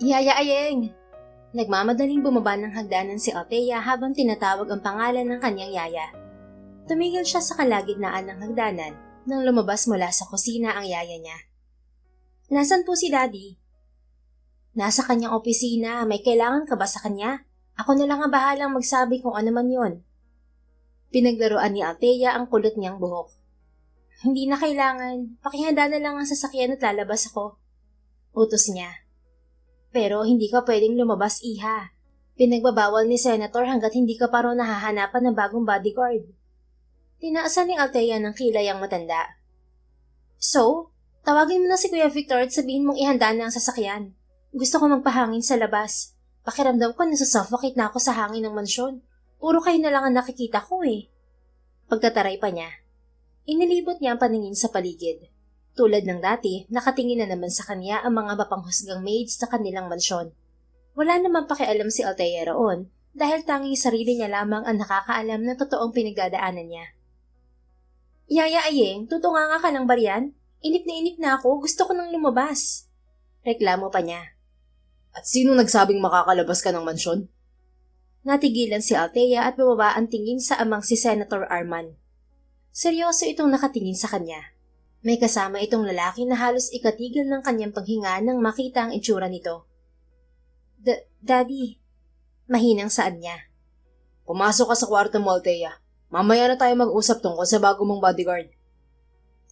Yaya Ayeng! Nagmamadaling bumaba ng hagdanan si Althea habang tinatawag ang pangalan ng kanyang yaya. Tumigil siya sa kalagitnaan ng hagdanan nang lumabas mula sa kusina ang yaya niya. Nasaan po si Daddy? Nasa kanyang opisina, may kailangan ka ba sa kanya? Ako na lang ang bahalang magsabi kung ano man yon. Pinaglaruan ni Althea ang kulot niyang buhok. Hindi na kailangan, pakihanda na lang ang sasakyan at lalabas ako. Utos niya. Pero hindi ka pwedeng lumabas, iha. Pinagbabawal ni Senator hanggat hindi ka pa raw nahahanapan ng bagong bodyguard. Tinaasan ni Althea ng kilay ang matanda. So, tawagin mo na si Kuya Victor at sabihin mong ihanda na ang sasakyan. Gusto ko magpahangin sa labas. Pakiramdam ko nasusuffocate na ako sa hangin ng mansyon. Puro kayo na lang ang nakikita ko eh. Pagtataray pa niya, inilibot niya ang paningin sa paligid. Tulad ng dati, nakatingin na naman sa kanya ang mga mapanghusgang maids sa kanilang mansyon. Wala namang pakialam si Althea roon dahil tanging sarili niya lamang ang nakakaalam ng totoong pinagdadaanan niya. Yaya Ayeng, tutunganga ka ng bariyan? Inip na ako, gusto ko nang lumabas. Reklamo pa niya. At sino nagsabing makakalabas ka ng mansyon? Natigilan si Althea at bumaba ang tingin sa amang si Senator Arman. Seryoso itong nakatingin sa kanya. May kasama itong lalaki na halos ikatigil ng kanyang paghinga nang makita ang itsura nito. Daddy, mahinang saad niya. Pumasok ka sa kwarto mo, Althea. Mamaya na tayo mag-usap tungkol sa bago mong bodyguard.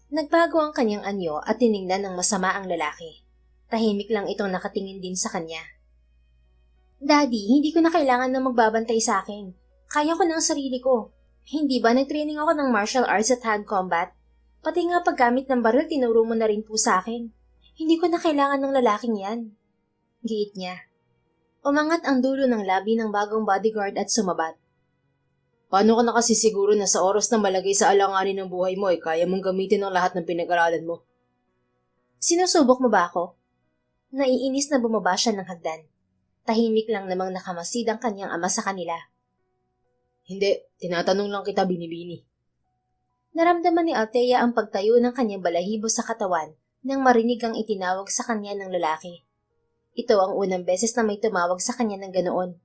Nagbago ang kanyang anyo at tiningnan ng masama ang lalaki. Tahimik lang itong nakatingin din sa kanya. Daddy, hindi ko na kailangan na magbabantay sa akin. Kaya ko na ang sarili ko. Hindi ba nag-training ako ng martial arts at hand combat? Pati nga paggamit ng baril tinuro mo na rin po sa akin. Hindi ko na kailangan ng lalaking yan. Giit niya. Umangat ang dulo ng labi ng bagong bodyguard at sumabat. Paano ka nakasisiguro na sa oras na malagay sa alanganin ng buhay mo ay kaya mong gamitin ang lahat ng pinag-aralan mo? Sinusubok mo ba ako? Naiinis na bumaba siya ng hagdan. Tahimik lang namang nakamasid ang kanyang ama sa kanila. Hindi, tinatanong lang kita binibini. Naramdaman ni Althea ang pagtayo ng kanyang balahibo sa katawan nang marinig ang itinawag sa kanya ng lalaki. Ito ang unang beses na may tumawag sa kanya ng ganoon.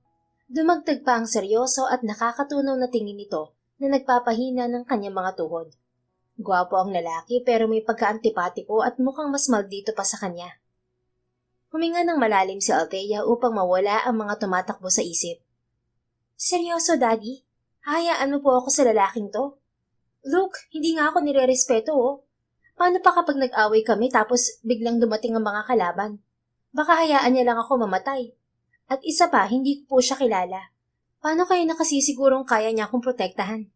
Dumagdag pa ang seryoso at nakakatunaw na tingin nito na nagpapahina ng kanyang mga tuhod. Gwapo ang lalaki pero may pagka-antipatiko at mukhang mas maldito pa sa kanya. Huminga ng malalim si Althea upang mawala ang mga tumatakbo sa isip. Seryoso, Daddy? Hayaan mo po ako sa lalaking to? Look, hindi nga ako nire-respeto oh. Paano pa kapag nag-away kami tapos biglang dumating ang mga kalaban? Baka hayaan niya lang ako mamatay. At isa pa, hindi ko po siya kilala. Paano kayo nakasisigurong kaya niya akong protektahan?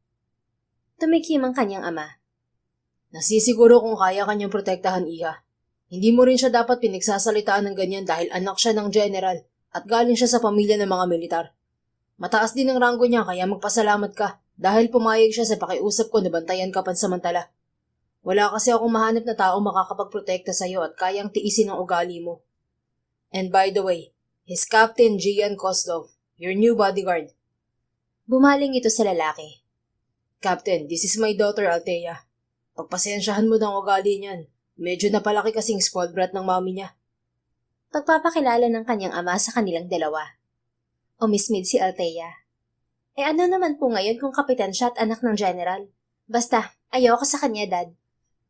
Tumikim ang kanyang ama. Nasisiguro kung kaya kanyang protektahan, iha. Hindi mo rin siya dapat pinagsasalitaan ng ganyan dahil anak siya ng general at galing siya sa pamilya ng mga militar. Mataas din ang ranggo niya kaya magpasalamat ka. Dahil pumayag siya sa pakiusap ko na bantayan ka pansamantala. Wala kasi akong mahanap na tao makakapagprotekta sa'yo at kayang tiisin ang ugali mo. And by the way, he's Captain Gian Koslov, your new bodyguard. Bumaling ito sa lalaki. Captain, this is my daughter Althea. Pagpasensyahan mo ng ugali niyan. Medyo napalaki kasing spoiled brat ng mami niya. Pagpapakilala ng kanyang ama sa kanilang dalawa. Umismid si Althea. Ano naman po ngayon kung kapitan siya at anak ng general? Basta, ayoko sa kanya, Dad.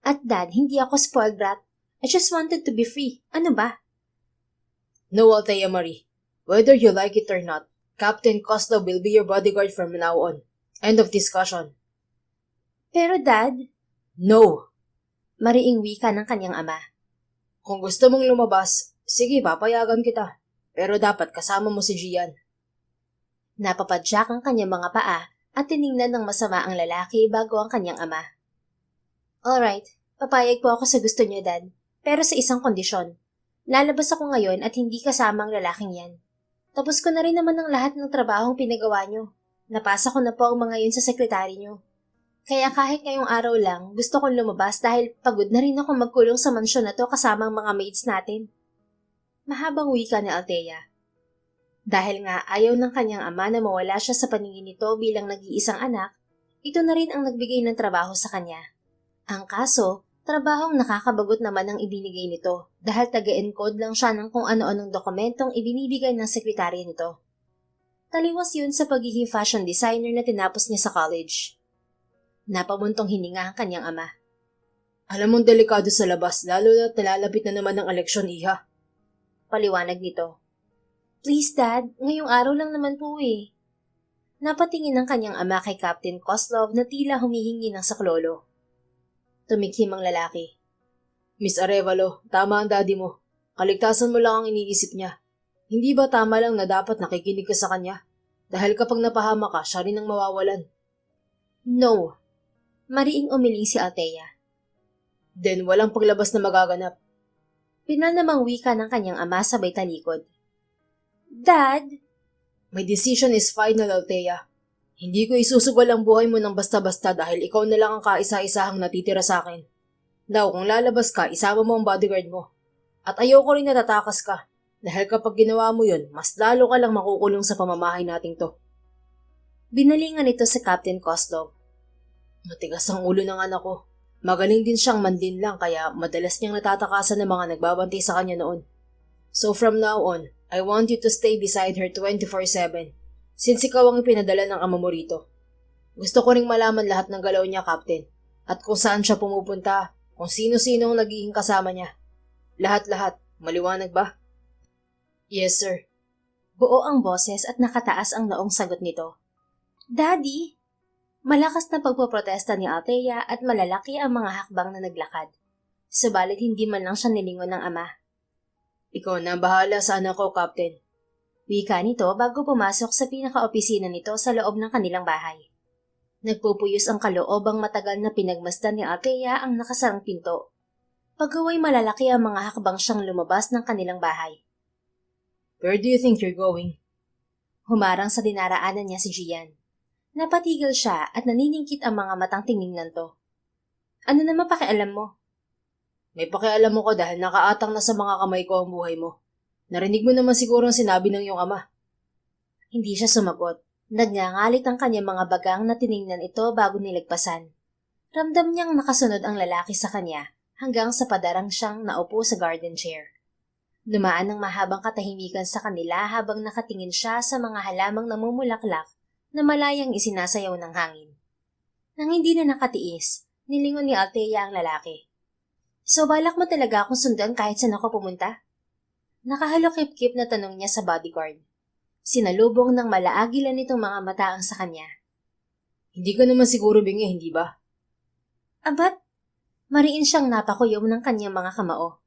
At Dad, hindi ako spoiled brat. I just wanted to be free. Ano ba? No, Althea Marie. Whether you like it or not, Captain Koslov will be your bodyguard from now on. End of discussion. Pero Dad... No! Mariing wika ng kanyang ama. Kung gusto mong lumabas, sige, papayagan kita. Pero dapat kasama mo si Gian. Napapadyak ang kanyang mga paa at tiningnan ng masama ang lalaki bago ang kanyang ama. Alright, papayag po ako sa gusto niyo, Dad. Pero sa isang kondisyon. Lalabas ako ngayon at hindi kasama ang lalaking yan. Tapos ko na rin naman ang lahat ng trabahong pinagawa niyo. Napasa ko na po ang mga yun sa sekretary niyo. Kaya kahit ngayong araw lang, gusto kong lumabas dahil pagod na rin ako magkulong sa mansyon na to kasama ang mga maids natin. Mahabang wika ni Althea. Dahil nga ayaw ng kanyang ama na mawala siya sa paningin nito bilang nag-iisang anak, ito na rin ang nagbigay ng trabaho sa kanya. Ang kaso, Trabahong nakakabagot naman ang ibinigay nito dahil taga-encode lang siya ng kung ano-anong dokumentong ibinibigay ng sekretarya nito. Taliwas yun sa pagiging fashion designer na tinapos niya sa college. Napabuntong hininga ang kanyang ama. Alam mong delikado sa labas, lalo na talalapit na naman ng eleksyon, Iha. Paliwanag nito. Please Dad, ngayong araw lang naman po eh. Napatingin ng kanyang ama kay Captain Koslov na tila humihingi ng saklolo. Tumikhim ang lalaki. Miss Arevalo, tama ang daddy mo. Kaligtasan mo lang ang iniisip niya. Hindi ba tama lang na dapat nakikinig ka sa kanya? Dahil kapag napahama ka, siya rin ang mawawalan. No. Mariing umiling si Althea. Then walang paglabas na magaganap. Pinanamang wika ng kanyang ama sabay talikod. Dad! My decision is final, Althea. Hindi ko isusugal ang buhay mo ng basta-basta dahil ikaw na lang ang kaisa-isahang natitira sa akin. Daw, kung lalabas ka, isama mo ang bodyguard mo. At ayoko rin natatakas ka. Dahil kapag ginawa mo yun, mas lalo ka lang makukulong sa pamamahay nating to. Binalingan ito sa Captain Koslov. Matigas ang ulo ng anak ko. Magaling din siyang mandin lang kaya madalas niyang natatakasan ng mga nagbabantay sa kanya noon. So from now on, I want you to stay beside her 24/7 since ikaw ang ipinadala ng ama mo rito. Gusto ko ring malaman lahat ng galaw niya, Captain, at kung saan siya pumupunta, kung sino-sino ang nagiging kasama niya. Lahat-lahat, maliwanag ba? Yes, sir. Buo ang boses at nakataas ang noong sagot nito. Daddy! Malakas na pagpoprotesta ni Althea at malalaki ang mga hakbang na naglakad. Subalit hindi man lang siya nilingon ng ama. Ikaw na bahala sa anak ko, Captain. Wika nito bago pumasok sa pinaka-opisina nito sa loob ng kanilang bahay. Nagpupuyos ang kaloobang matagal na pinagmasdan ni Althea ang nakasarang pinto. Pagkaway malalaki ang mga hakbang siyang lumabas ng kanilang bahay. Where do you think you're going? Humarang sa dinaraanan niya si Gian. Napatigil siya at naniningkit ang mga matang tiningnan to. Ano naman pakialam mo? May pakialam mo ko dahil nakaatang na sa mga kamay ko ang buhay mo. Narinig mo naman siguro ang sinabi ng iyong ama. Hindi siya sumagot. Nagngangalit ang kanyang mga bagang na tiningnan ito bago nilagpasan. Ramdam niyang nakasunod ang lalaki sa kanya hanggang sa padarang siyang naupo sa garden chair. Dumaan ng mahabang katahimikan sa kanila habang nakatingin siya sa mga halamang namumulaklak na malayang isinasayaw ng hangin. Nang hindi na nakatiis, nilingon ni Althea ang lalaki. So balak mo talaga akong sundan kahit saan ako pumunta? Nakahalokip-kip na tanong niya sa bodyguard. Sinalubong ng malaagilan nitong mga mataang sa kanya. Hindi ka naman siguro bingi, hindi ba? Abat? Mariin siyang napakuyom ng kanyang mga kamao.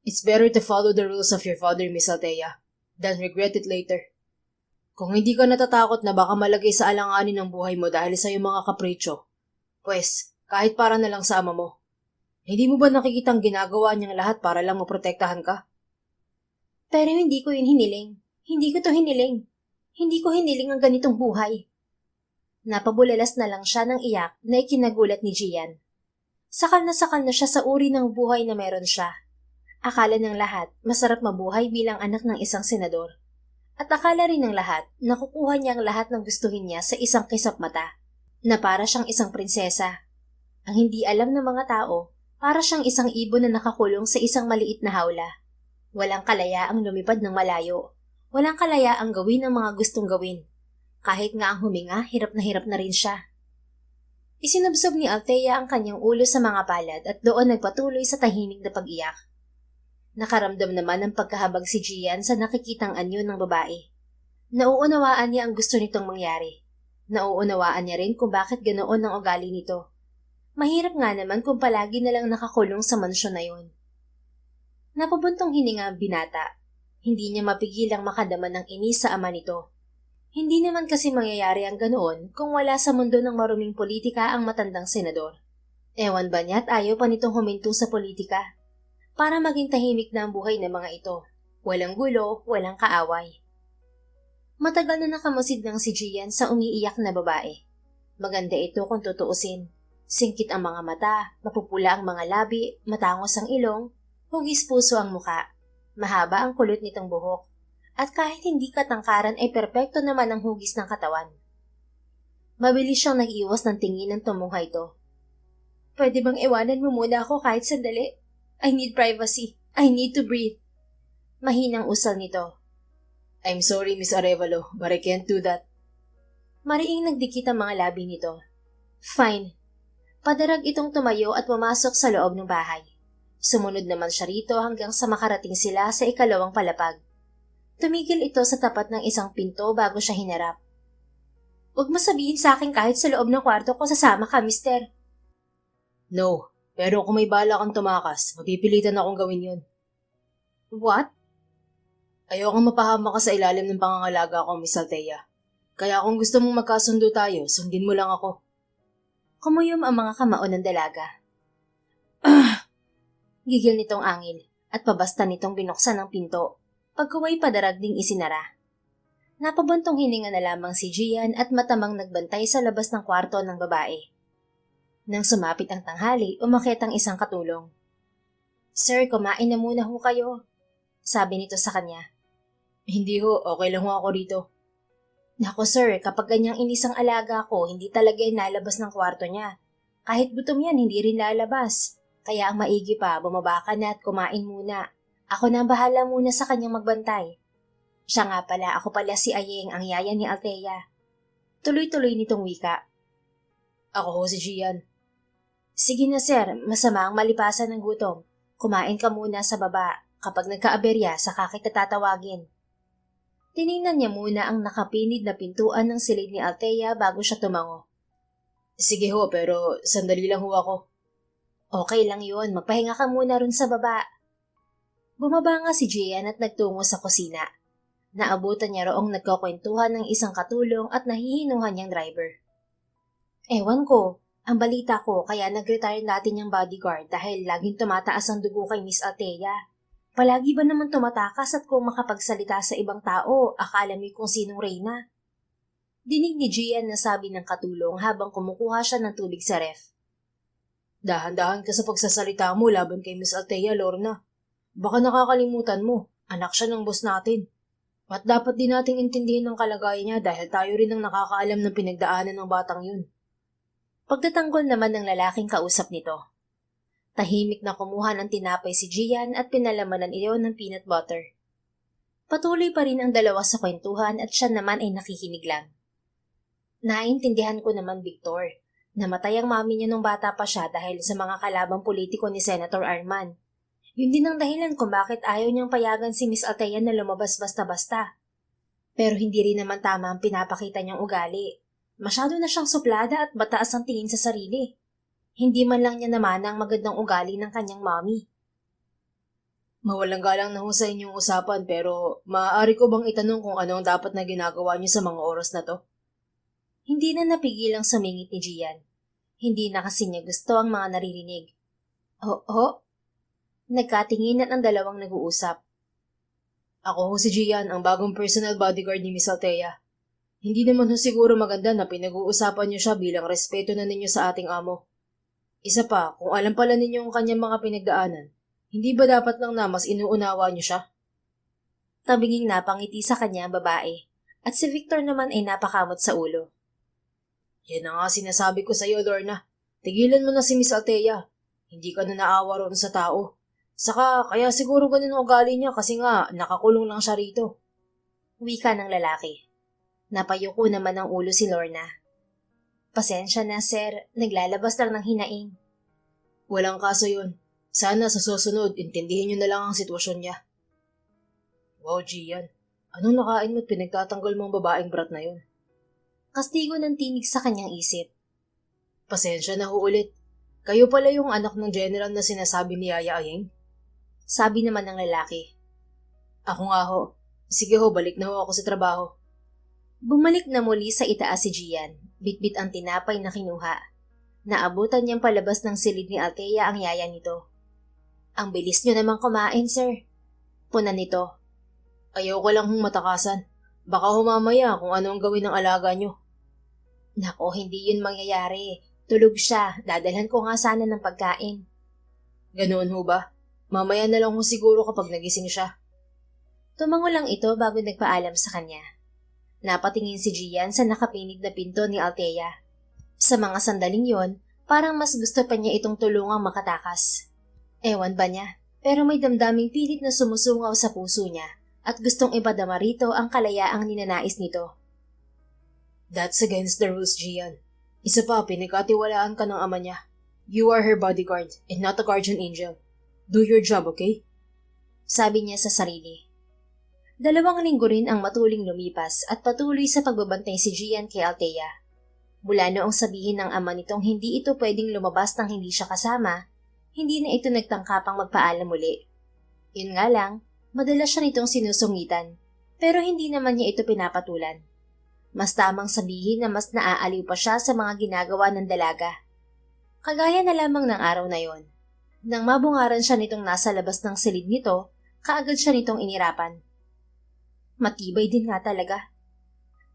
It's better to follow the rules of your father, Miss Althea, than regret it later. Kung hindi ka natatakot na baka malagay sa alanganin ng buhay mo dahil sa iyong mga kapritsyo, pues, kahit para na lang sa ama mo. Hindi mo ba nakikitang ginagawa niyang lahat para lang maprotektahan ka? Pero hindi ko yun hiniling. Hindi ko to hiniling. Hindi ko hiniling ang ganitong buhay. Napabulalas na lang siya ng iyak na ikinagulat ni Gian. Sakal na siya sa uri ng buhay na meron siya. Akala ng lahat, masarap mabuhay bilang anak ng isang senador. At akala rin ng lahat, nakukuha niya ang lahat ng gustuhin niya sa isang kisap mata, na para siyang isang prinsesa. Ang hindi alam ng mga tao, para siyang isang ibon na nakakulong sa isang maliit na hawla. Walang kalayaang lumipad ng malayo. Walang kalayaang gawin ang mga gustong gawin. Kahit nga ang huminga, hirap na rin siya. Isinubsob ni Althea ang kanyang ulo sa mga palad at doon nagpatuloy sa tahimik na pag-iyak. Nakaramdam naman ng pagkahabag si Gian sa nakikitang anyo ng babae. Nauunawaan niya ang gusto nitong mangyari. Nauunawaan niya rin kung bakit ganoon ang ugali nito. Mahirap nga naman kung palagi na lang nakakulong sa mansyon na yun. Napabuntong hininga ang binata. Hindi niya mapigilang makadama ng inis sa ama nito. Hindi naman kasi mangyayari ang ganoon kung wala sa mundo ng maruming politika ang matandang senador. Ewan ba niya't ayaw pa nitong huminto sa politika? Para maging tahimik na ang buhay ng mga ito. Walang gulo, walang kaaway. Matagal na nakamasid ng si Gian sa umiiyak na babae. Maganda ito kung tutuusin. Singkit ang mga mata, mapupula ang mga labi, matangos ang ilong, hugis puso ang muka. Mahaba ang kulot nitong buhok. At kahit hindi katangkaran ay perpekto naman ang hugis ng katawan. Mabilis siyang nag-iwas ng tingin ng tumuha ito. Pwede bang iwanan mo muna ako kahit sandali? I need privacy. I need to breathe. Mahinang usal nito. I'm sorry, Miss Arevalo, but I can't do that. Mariing nagdikit ang mga labi nito. Fine. Padarag itong tumayo at pumasok sa loob ng bahay. Sumunod naman siya rito hanggang sa makarating sila sa ikalawang palapag. Tumigil ito sa tapat ng isang pinto bago siya hinarap. Huwag mo sabihin sa akin kahit sa loob ng kwarto ko sasama ka, mister. No, pero kung may bala kang tumakas, mapipilitan akong gawin yun. What? Ayokong mapahama ka sa ilalim ng pangangalaga ko, Miss Althea. Kaya kung gusto mong magkasundo tayo, sundin mo lang ako. Kumuyom ang mga kamao ng dalaga. Gigil nitong angin at pabasta nitong binuksan ng pinto. Pagkaway padarag ding isinara. Napabantong hininga na lamang si Gian at matamang nagbantay sa labas ng kwarto ng babae. Nang sumapit ang tanghali, umakyat ang isang katulong. Sir, kumain na muna ho kayo, sabi nito sa kanya. Hindi ho, okay lang ho ako rito. Nako sir, kapag ganyang inisang alaga ko, hindi talaga inalabas ng kwarto niya. Kahit gutom yan, hindi rin lalabas. Kaya ang maigi pa, bumaba ka na at kumain muna. Ako na bahala muna sa kanyang magbantay. Siya nga pala, ako pala si Ayeng, ang yaya ni Althea. Tuloy-tuloy nitong wika. Ako ho si Gian. Sige na sir, masama ang malipasan ng gutom. Kumain ka muna sa baba. Kapag nagkaaberya, saka kita tatawagin. Tiningnan niya muna ang nakapinid na pintuan ng silid ni Althea bago siya tumango. Sige ho, pero sandali lang ho ako. Okay lang yun, magpahinga ka muna ron sa baba. Bumaba nga si Gian at nagtungo sa kusina. Naabutan niya roong nagkakwentuhan ng isang katulong at nahihinuhan niyang driver. Ewan ko, ang balita ko kaya nag-retire natin yung bodyguard dahil laging tumataas ang dugo kay Miss Althea. Palagi ba naman tumatakas at kung makapagsalita sa ibang tao, akala mo kung sinong reyna? Dinig ni Gian na sabi ng katulong habang kumukuha siya ng tubig sa ref. Dahan-dahan ka sa pagsasalita mo laban kay Miss Althea, Lorna. Baka nakakalimutan mo, anak siya ng boss natin. At dapat din nating intindihin ang kalagayan niya dahil tayo rin ang nakakaalam ng pinagdaanan ng batang yun. Pagtatanggol naman ng lalaking kausap nito. Tahimik na kumuha ng tinapay si Gian at pinalamanan iyon ng peanut butter. Patuloy pa rin ang dalawa sa kwentuhan at siya naman ay nakikinig lang. Naintindihan ko naman, Victor. Namatay ang mami niya nung bata pa siya dahil sa mga kalabang politiko ni Senator Arman. Yun din ang dahilan kung bakit ayaw niyang payagan si Miss Althea na lumabas basta-basta. Pero hindi rin naman tama ang pinapakita niyang ugali. Masyado na siyang suplada at mataas ang tingin sa sarili. Hindi man lang niya naman ang magandang ugali ng kanyang mami. Mawalang galang na ho sa inyong usapan pero maaari ko bang itanong kung ano ang dapat na ginagawa niyo sa mga oras na to? Hindi na napigilang sumingit ni Gian. Hindi na kasi niya gusto ang mga naririnig. Oo? Nagkatinginan ang dalawang nag-uusap. Ako ho si Gian, ang bagong personal bodyguard ni Miss Althea. Hindi naman ho siguro maganda na pinag-uusapan niyo siya bilang respeto na ninyo sa ating amo. Isa pa, kung alam pala ninyo ang kanyang mga pinagdaanan, hindi ba dapat lang na mas inuunawa niyo siya? Tabinging napangiti sa kanya ang babae, at si Victor naman ay napakamot sa ulo. Yan na nga sinasabi ko sa iyo, Lorna. Tigilan mo na si Miss Althea. Hindi ka na naawa roon sa tao. Saka, kaya siguro ganun ang ugali niya kasi nga nakakulong lang siya rito. Wika ng lalaki. Napayuko naman ang ulo si Lorna. Pasensya na, sir. Naglalabas lang ng hinaing. Walang kaso yun. Sana sa susunod, intindihin niyo na lang ang sitwasyon niya. Wow, Gian. Anong nakain mo at pinagtatanggol mo ang babaeng brat na yun? Kastigo ng tinig sa kanyang isip. Pasensya na ho ulit. Kayo pala yung anak ng general na sinasabi ni Yaya Ayeng? Sabi naman ng lalaki. Ako nga ho. Sige ho, balik na ho ako sa trabaho. Bumalik na muli sa itaas si Gian. Bitbit ang tinapay na kinuha. Naabutan niyang palabas ng silid ni Althea ang yaya nito. Ang bilis niyo naman kumain, sir. Puna nito. Ayaw ko lang hong matakasan. Baka humamaya kung ano ang gawin ng alaga niyo. Nako, hindi yun mangyayari. Tulog siya. Dadalhan ko nga sana ng pagkain. Ganoon ho ba? Mamaya na lang ho siguro kapag nagising siya. Tumango lang ito bago nagpaalam sa kanya. Napatingin si Gian sa nakapinig na pinto ni Althea. Sa mga sandaling yon, Parang mas gusto pa niya itong tulungang makatakas. Ewan ba niya, pero may damdaming pilit na sumusungaw sa puso niya at gustong ipadama rito ang kalayaang ninanais nito. That's against the rules, Gian. Isa pa, pinagkatiwalaan ka ng ama niya. You are her bodyguard and not a guardian angel. Do your job, okay? Sabi niya sa sarili. 2 linggo rin ang matuling lumipas at patuloy sa pagbabantay si Gian kay Althea. Mula noong sabihin ng ama nitong hindi ito pwedeng lumabas nang hindi siya kasama, hindi na ito nagtangkapang magpaalam muli. Yun nga lang, madalas siya nitong sinusungitan, pero hindi naman niya ito pinapatulan. Mas tamang sabihin na mas naaaliw pa siya sa mga ginagawa ng dalaga. Kagaya na lamang ng araw na yon. Nang mabungaran siya nitong nasa labas ng silid nito, kaagad siya nitong inirapan. Matibay din nga talaga.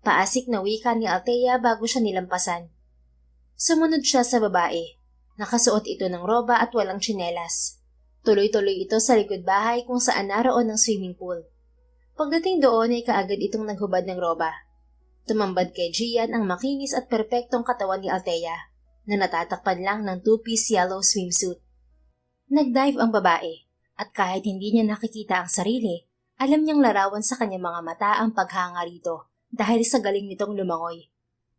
Paasik na wika ni Althea bago siya nilampasan. Sumunod siya sa babae. Nakasuot ito ng roba at walang tsinelas. Tuloy-tuloy ito sa likod bahay kung saan naroon ang swimming pool. Pagdating doon ay kaagad itong naghubad ng roba. Tumambad kay Gian ang makinis at perpektong katawan ni Althea na natatakpan lang ng 2-piece yellow swimsuit. Nagdive ang babae at kahit hindi niya nakikita ang sarili, alam niyang larawan sa kanyang mga mata ang paghanga rito dahil sa galing nitong lumangoy.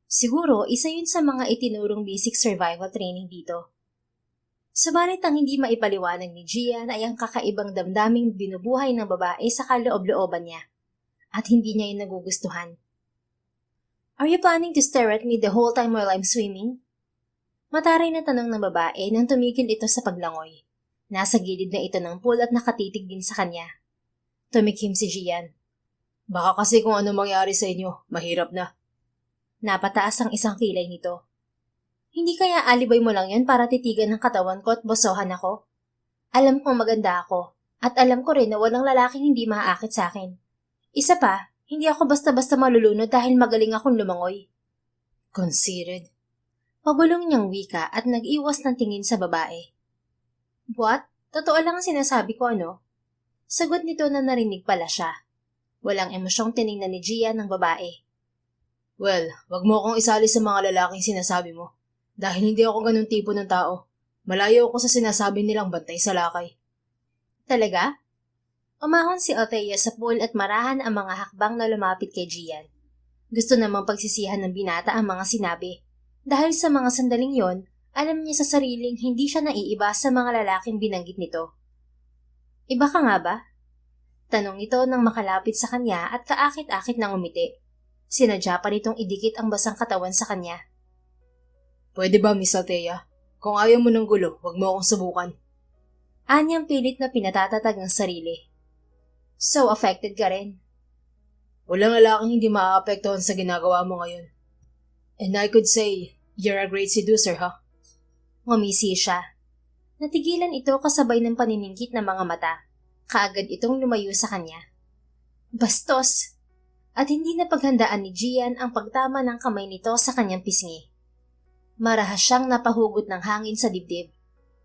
Siguro isa yun sa mga itinurong basic survival training dito. Subalit ang hindi maipaliwanag ni Gian ay ang kakaibang damdaming binubuhay ng babae sa kaloob-looban niya at hindi niya yun nagugustuhan. Are you planning to stare at me the whole time while I'm swimming? Mataray na tanong ng babae nang tumigil ito sa paglangoy. Nasa gilid na ito ng pool at nakatitig din sa kanya. Tumikhim si Gian. Baka kasi kung ano mangyari sa inyo, mahirap na. Napataas ang isang kilay nito. Hindi kaya alibay mo lang yan para titigan ng katawan ko at bosohan ako? Alam kong maganda ako at alam ko rin na walang lalaking hindi maaakit sa akin. Isa pa, hindi ako basta-basta malulunod dahil magaling akong lumangoy. Conceited. Pabulong niyang wika at nag-iwas ng tingin sa babae. What? Totoo lang ang sinasabi ko, ano? Sagot nito na narinig pala siya. Walang emosyong tiningnan ni Gian ng babae. Well, wag mo akong isali sa mga lalaking sinasabi mo. Dahil hindi ako ganun tipo ng tao. Malayo ako sa sinasabi nilang bantay sa lakay. Talaga? Umahon si Althea sa pool at marahan ang mga hakbang na lumapit kay Gian. Gusto namang pagsisihan ng binata ang mga sinabi. Dahil sa mga sandaling yon, alam niya sa sariling hindi siya naiiba sa mga lalaking binanggit nito. Iba ka nga ba? Tanong nito nang makalapit sa kanya at kaakit-akit ng umiti. Sinadya pa nitong idikit ang basang katawan sa kanya. Pwede ba, Miss Althea? Kung ayaw mo ng gulo, wag mo akong subukan. Anyang pilit na pinatatatag ng sarili. So affected ka rin? Walang lalaking hindi maaapektuhan sa ginagawa mo ngayon. And I could say, you're a great seducer, ha? Ngumisi siya. Natigilan ito kasabay ng paniningkit ng mga mata. Kaagad itong lumayo sa kanya. Bastos! At hindi na paghandaan ni Gian ang pagtama ng kamay nito sa kanyang pisngi. Marahas siyang napahugot ng hangin sa dibdib.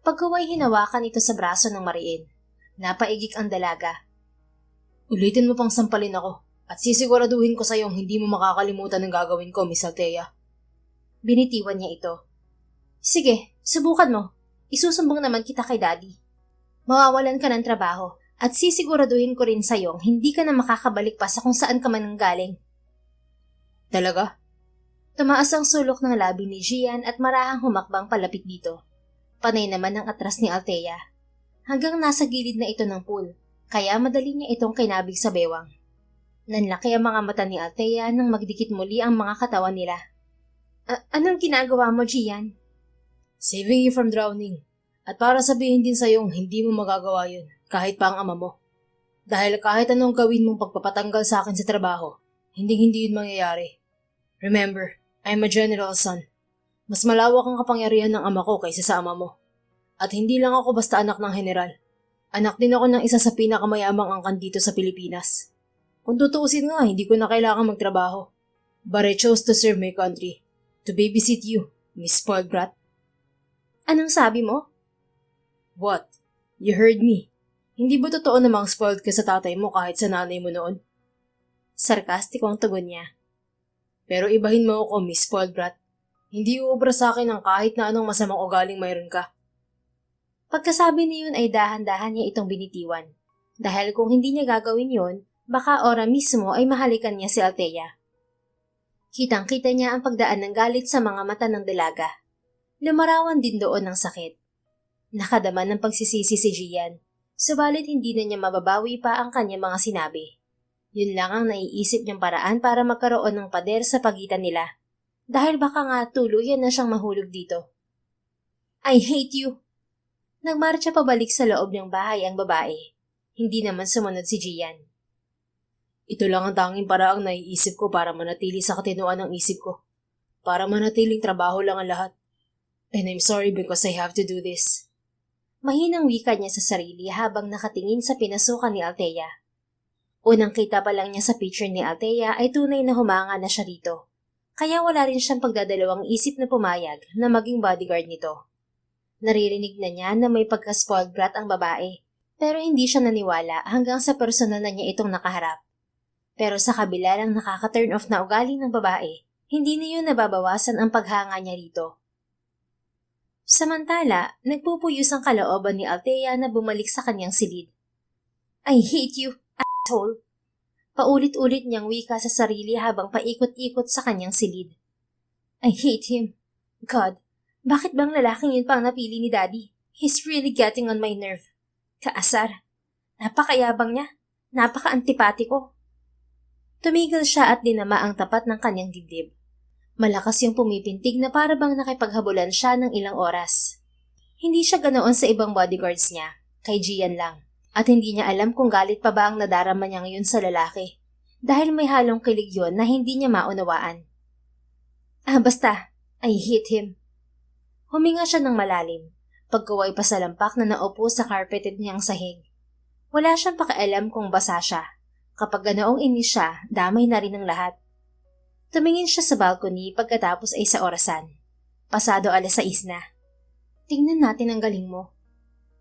Pagkaway hinawakan ito sa braso ng mariin. Napaigik ang dalaga. Ulitin mo pang sampalin ako at sisiguraduhin ko sa'yong hindi mo makakalimutan ng gagawin ko, Miss Althea. Binitiwan niya ito. Sige, subukan mo. Isusumbong naman kita kay Daddy. Mawawalan ka ng trabaho at sisiguraduhin ko rin sa'yong hindi ka na makakabalik pa sa kung saan ka man galing. Talaga? Tumaas ang sulok ng labi ni Gian at marahang humakbang palapit dito. Panay naman ang atras ni Althea. Hanggang nasa gilid na ito ng pool, kaya madali niya itong kinabig sa bewang. Nanlaki ang mga mata ni Althea nang magdikit muli ang mga katawan nila. Anong ginagawa mo, Gian? Saving you from drowning. At para sabihin din sa'yong hindi mo magagawa yun, kahit pa ang ama mo. Dahil kahit anong gawin mong pagpapatanggal sa akin sa trabaho, hindi yun mangyayari. Remember, I'm a general's son. Mas malawak ang kapangyarihan ng ama ko kaysa sa ama mo. At hindi lang ako basta anak ng general. Anak din ako ng isa sa pinakamayamang angkan dito sa Pilipinas. Kung tutuusin nga, hindi ko na kailangan magtrabaho. But I chose to serve my country. To babysit you, Miss Spoiled Brat. Anong sabi mo? What? You heard me. Hindi ba totoo namang spoiled ka sa tatay mo kahit sa nanay mo noon? Sarkastikong tugon niya. Pero ibahin mo ako, Miss Spoiled Brat. Hindi uubra sa akin ang kahit na anong masamang ugaling mayroon ka. Pagkasabi niyon ay dahan-dahan niya itong binitiwan. Dahil kung hindi niya gagawin yon, baka ora mismo ay mahalikan niya si Althea. Kitang-kita niya ang pagdaan ng galit sa mga mata ng dalaga. Lumarawan din doon ng sakit. Nakadama ng pagsisisi si Gian, subalit hindi na niya mababawi pa ang kanyang mga sinabi. Yun lang ang naiisip niyang paraan para magkaroon ng pader sa pagitan nila. Dahil baka nga tuluyan na siyang mahulog dito. I hate you! Nagmarcha pabalik sa loob ng bahay ang babae. Hindi naman sumunod si Gian. Ito lang ang tanging paraang naiisip ko para manatili sa katinuan ng isip ko. Para manatiling trabaho lang ang lahat. And I'm sorry because I have to do this. Mahinang wika niya sa sarili habang nakatingin sa pinasukan ni Althea. Unang kita pa lang niya sa picture ni Althea ay tunay na humanga na siya rito. Kaya wala rin siyang pagdadalawang isip na pumayag na maging bodyguard nito. Naririnig na niya na may pagka-spoiled brat ang babae, pero hindi siya naniwala hanggang sa personal na niya itong nakaharap. Pero sa kabila ng nakaka-turn off na ugali ng babae, hindi niyo nababawasan ang paghanga niya rito. Samantala, nagpupuyos ang kalooban ni Althea na bumalik sa kanyang silid. I hate you, asshole! Paulit-ulit niyang wika sa sarili habang paikot-ikot sa kanyang silid. I hate him. God, bakit bang lalaking yun pang napili ni Daddy? He's really getting on my nerve. Kaasar. Napakayabang niya. Napaka-antipatiko. Tumigil siya at dinama ang tapat ng kanyang dibdib. Malakas yung pumipintig na para bang nakipaghabulan siya ng ilang oras. Hindi siya ganoon sa ibang bodyguards niya, kay Gian lang. At hindi niya alam kung galit pa ba ang nadarama niya ngayon sa lalaki. Dahil may halong kilig yun na hindi niya maunawaan. Basta, I hate him. Huminga siya ng malalim, pagkaway pa sa lampak na naupo sa carpeted niyang sahig. Wala siyang pakialam kung basa siya. Kapag ganoong inis siya, damay na rin ang lahat. Tumingin siya sa balcony pagkatapos ay sa orasan. Pasado 6:00 na. Tingnan natin ang galing mo.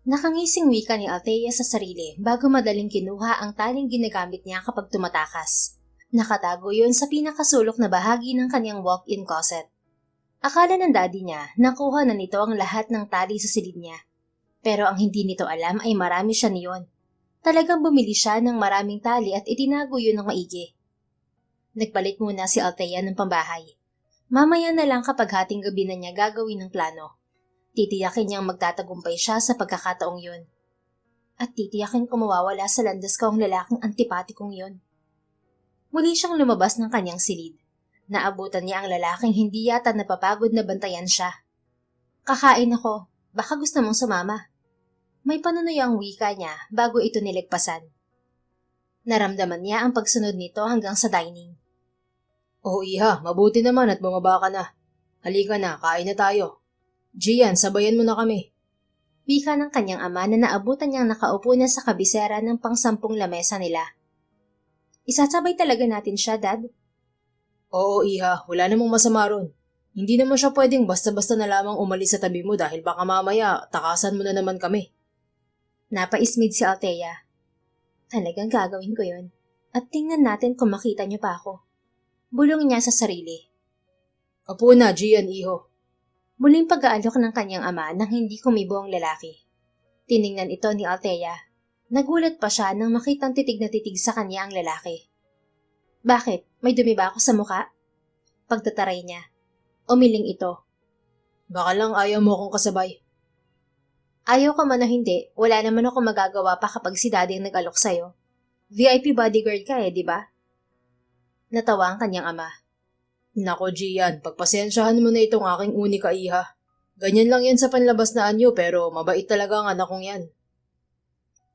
Nakangising wika ni Althea sa sarili bago madaling kinuha ang taling ginagamit niya kapag tumatakas. Nakatago yun sa pinakasulok na bahagi ng kanyang walk-in closet. Akala ng daddy niya nakuha na nito ang lahat ng tali sa silid niya. Pero ang hindi nito alam ay marami siya niyon. Talagang bumili siya ng maraming tali at itinago yun ng maigi. Nagpalit muna si Althea ng pambahay. Mamaya na lang kapag hating gabi na niya gagawin ng plano. Titiyakin niyang magtatagumpay siya sa pagkakataong yun. At titiyakin kung mawawala sa landas ko ang lalaking antipatikong yun. Muli siyang lumabas ng kanyang silid. Naabutan niya ang lalaking hindi yata napapagod na bantayan siya. Kakain ako, baka gusto mong sumama. May panunoy ang wika niya bago ito niligpasan. Naramdaman niya ang pagsunod nito hanggang sa dining. Oh iha, mabuti naman at bumaba ka na. Halika na, kain na tayo. Gian, sabayan mo na kami. Wika ng kanyang ama na naabutan niyang nakaupo na sa kabisera ng pang-10 lamesa nila. Isasabay talaga natin siya, Dad? Oo iha, wala namang masama ron. Hindi naman siya pwedeng basta-basta na lamang umalis sa tabi mo dahil baka mamaya takasan mo na naman kami. Napaismid si Althea. Talagang gagawin ko yun. At tingnan natin kung makita niyo pa ako. Bulong niya sa sarili. Apo na, Gian, iho. Muling pag-aalok ng kanyang ama nang hindi kumibo ang lalaki. Tiningnan ito ni Althea. Nagulat pa siya nang makitang titig na titig sa kanya ang lalaki. Bakit? May dumi ba ako sa muka? Pagtataray niya. Umiling ito. Baka lang ayaw mo akong kasabay. Ayaw ka man o hindi, wala naman ako magagawa pa kapag si Daddy ang nag-alok sa'yo. VIP bodyguard ka di ba? Natawa ang kanyang ama. Nako Gian, pagpasensyahan mo na itong aking unika iha. Ganyan lang yan sa panlabas na anyo pero mabait talaga ang anak kong yan.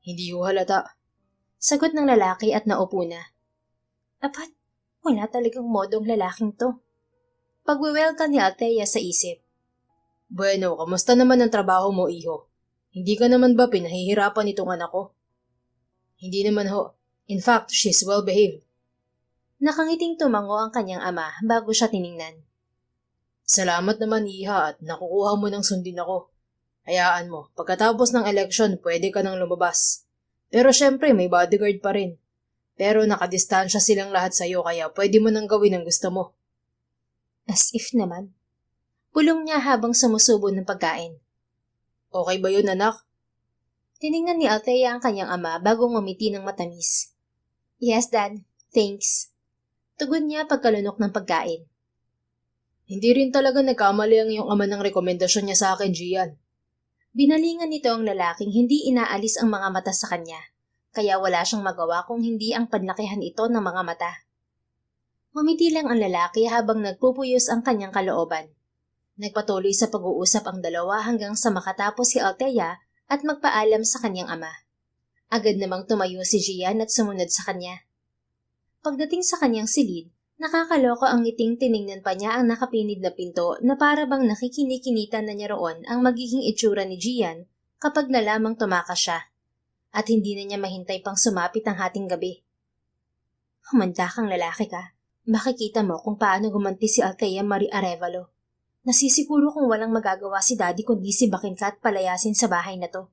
Hindi ho halata. Sagot ng lalaki at naupo na. Apat, wala talagang modong lalaking to. Pagwe-welcome ni Althea sa isip. Bueno, kamusta naman ang trabaho mo, iho? Hindi ka naman ba pinahihirapan itong anak ko? Hindi naman ho. In fact, she's well behaved. Nakangiting tumango ang kanyang ama bago siya tiningnan. Salamat naman, iha, at nakukuha mo ng sundin ako. Hayaan mo, pagkatapos ng election, pwede ka nang lumabas. Pero syempre, may bodyguard pa rin. Pero nakadistansya silang lahat sa'yo kaya pwede mo nang gawin ang gusto mo. As if naman. Bulong niya habang sumusubo ng pagkain. Okay ba yun, anak? Tiningnan ni Althea ang kanyang ama bago ngumiti ng matamis. Yes, Dad. Thanks. Tugon niya pagkalunok ng pagkain. Hindi rin talaga nagkamali ang iyong ama ng rekomendasyon niya sa akin, Gian. Binalingan nito ang lalaking hindi inaalis ang mga mata sa kanya, kaya wala siyang magawa kung hindi ang panlakihan ito ng mga mata. Ngumiti lang ang lalaki habang nagpupuyos ang kanyang kalooban. Nagpatuloy sa pag-uusap ang dalawa hanggang sa makatapos si Althea at magpaalam sa kanyang ama. Agad namang tumayo si Gian at sumunod sa kanya. Pagdating sa kanyang silid, nakakaloko ang ngiting tiningnan pa niya ang nakapinid na pinto na para bang nakikinikinita na niya roon ang magiging itsura ni Gian kapag nalamang tumakas siya. At hindi na niya mahintay pang sumapit ang hating gabi. Humanda kang lalaki ka. Makikita mo kung paano gumanti si Althea Marie Arevalo. Nasisiguro kung walang magagawa si Daddy kundi sibakin ka at palayasin sa bahay na to.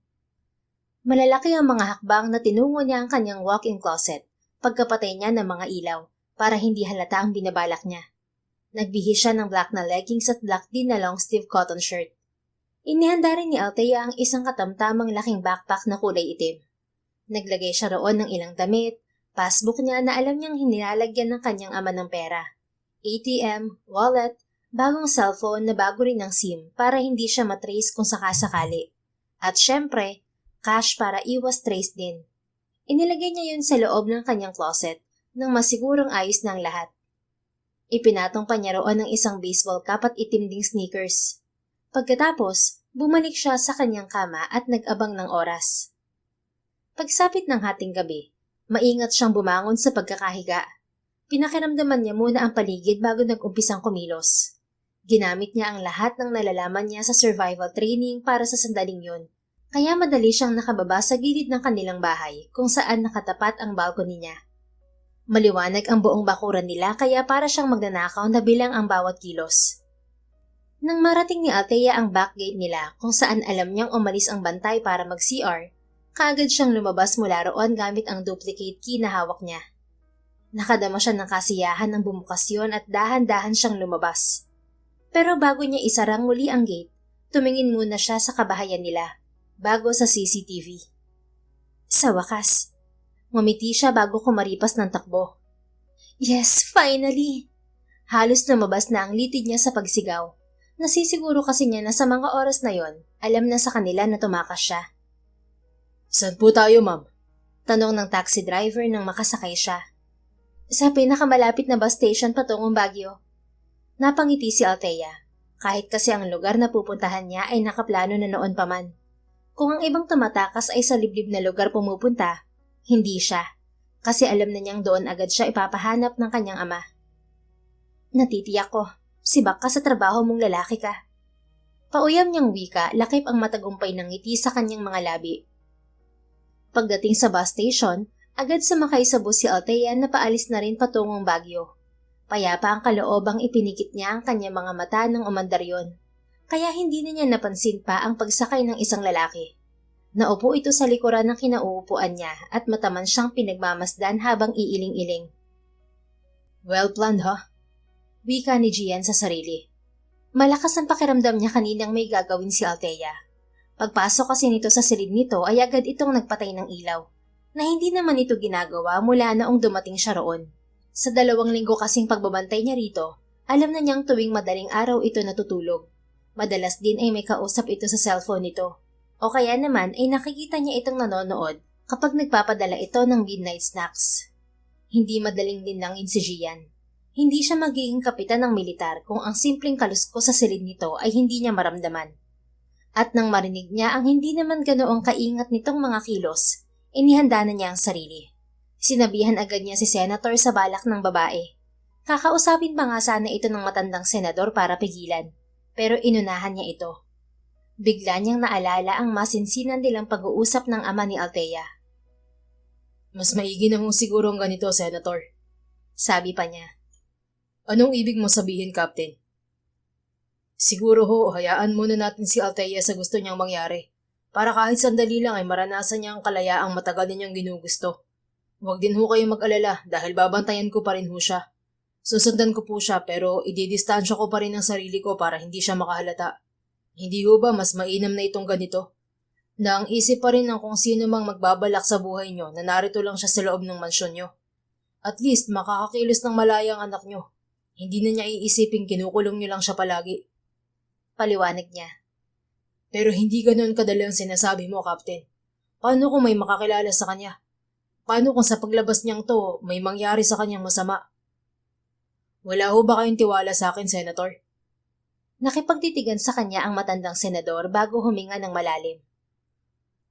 Malalaki ang mga hakbang na tinungo niya ang kanyang walk-in closet pagkapatay niya ng mga ilaw para hindi halata ang binabalak niya. Nagbihis siya ng black na leggings at black din na long sleeve cotton shirt. Inihanda rin ni Althea ang isang katamtamang laking backpack na kulay itim. Naglagay siya roon ng ilang damit, passbook niya na alam niyang hinilalagyan ng kanyang ama ng pera, ATM, wallet, bagong cellphone na bago rin ng SIM para hindi siya matrace kung sakasakali. At syempre, cash para iwas trace din. Inilagay niya yun sa loob ng kanyang closet nang masigurong ayos na ang lahat. Ipinatong pa niya roon ng isang baseball cap at itim ding sneakers. Pagkatapos, bumalik siya sa kanyang kama at nag-abang ng oras. Pagsapit ng hating gabi, maingat siyang bumangon sa pagkakahiga. Pinakiramdaman niya muna ang paligid bago nag-umpisang kumilos. Ginamit niya ang lahat ng nalalaman niya sa survival training para sa sandaling yun, kaya madali siyang nakababa sa gilid ng kanilang bahay kung saan nakatapat ang balcony niya. Maliwanag ang buong bakuran nila kaya para siyang magnanakaw na bilang ang bawat kilos. Nang marating ni Althea ang back gate nila kung saan alam niyang umalis ang bantay para mag-CR, kaagad siyang lumabas mula roon gamit ang duplicate key na hawak niya. Nakadama siya ng kasiyahan ng bumukasyon at dahan-dahan siyang lumabas. Pero bago niya isarang muli ang gate, tumingin muna siya sa kabahayan nila, bago sa CCTV. Sa wakas, ngumiti siya bago kumaripas ng takbo. Yes, finally! Halos lumabas na ang litid niya sa pagsigaw. Nasisiguro kasi niya na sa mga oras na yon, alam na sa kanila na tumakas siya. Saan po tayo, ma'am? Tanong ng taxi driver nang makasakay siya. Sa pinakamalapit na bus station patungong Baguio. Napangiti si Althea, kahit kasi ang lugar na pupuntahan niya ay nakaplano na noon pa man. Kung ang ibang tumatakas ay sa liblib na lugar pumupunta, hindi siya, kasi alam na niyang doon agad siya ipapahanap ng kanyang ama. Natitiyak ko, sibak ka sa trabaho mong lalaki ka. Pauyam niyang wika, lakip ang matagumpay ng ngiti sa kanyang mga labi. Pagdating sa bus station, agad sumakay sa bus si Althea na paalis na rin patungong Baguio. Payapa ang kaloobang ipinikit niya ang kanyang mga mata nang umandar yon. Kaya hindi na niya napansin pa ang pagsakay ng isang lalaki. Naupo ito sa likuran ng kinauupuan niya at mataman siyang pinagmamasdan habang iiling-iling. Well planned, ha? Wika ni Gian sa sarili. Malakas ang pakiramdam niya kaninang may gagawin si Althea. Pagpasok kasi nito sa silid nito ay agad itong nagpatay ng ilaw, na hindi naman ito ginagawa mula noong dumating siya roon. Sa 2 linggo kasing pagbabantay niya rito, alam na niyang tuwing madaling araw ito natutulog. Madalas din ay may kausap ito sa cellphone nito. O kaya naman ay nakikita niya itong nanonood kapag nagpapadala ito ng midnight snacks. Hindi madaling linlangin si Gian. Hindi siya magiging kapitan ng militar kung ang simpleng kalusko sa silid nito ay hindi niya maramdaman. At nang marinig niya ang hindi naman ganoong kaingat nitong mga kilos, inihanda na niya ang sarili. Sinabihan agad niya si Senator sa balak ng babae. Kakausapin pa nga sana ito ng matandang senador para pigilan, pero inunahan niya ito. Bigla niyang naalala ang masinsinan nilang pag-uusap ng ama ni Althea. Mas maigi na siguro ang ganito, Senator. Sabi pa niya. Anong ibig mo sabihin, Captain? Siguro ho, hayaan muna natin si Althea sa gusto niyang mangyari, para kahit sandali lang ay maranasan niya ang kalayaang matagal na niyang ginugusto. Huwag din ho kayong mag-alala dahil babantayan ko pa rin ho siya. Susundan ko po siya pero ididistansya ko pa rin ang sarili ko para hindi siya makahalata. Hindi ho ba mas mainam na itong ganito? Na ang isip pa rin ng kung sino mang magbabalak sa buhay nyo na narito lang siya sa loob ng mansyon nyo. At least makakakilos ng malaya ang anak nyo. Hindi na niya iisipin kinukulong nyo lang siya palagi. Paliwanag niya. Pero hindi ganoon kadali ang sinasabi mo, Captain. Paano kung may makakilala sa kanya? Paano kung sa paglabas niyang to, may mangyari sa kanyang masama? Wala ho ba kayong tiwala sa akin, Senator? Nakipagtitigan sa kanya ang matandang senador bago huminga ng malalim.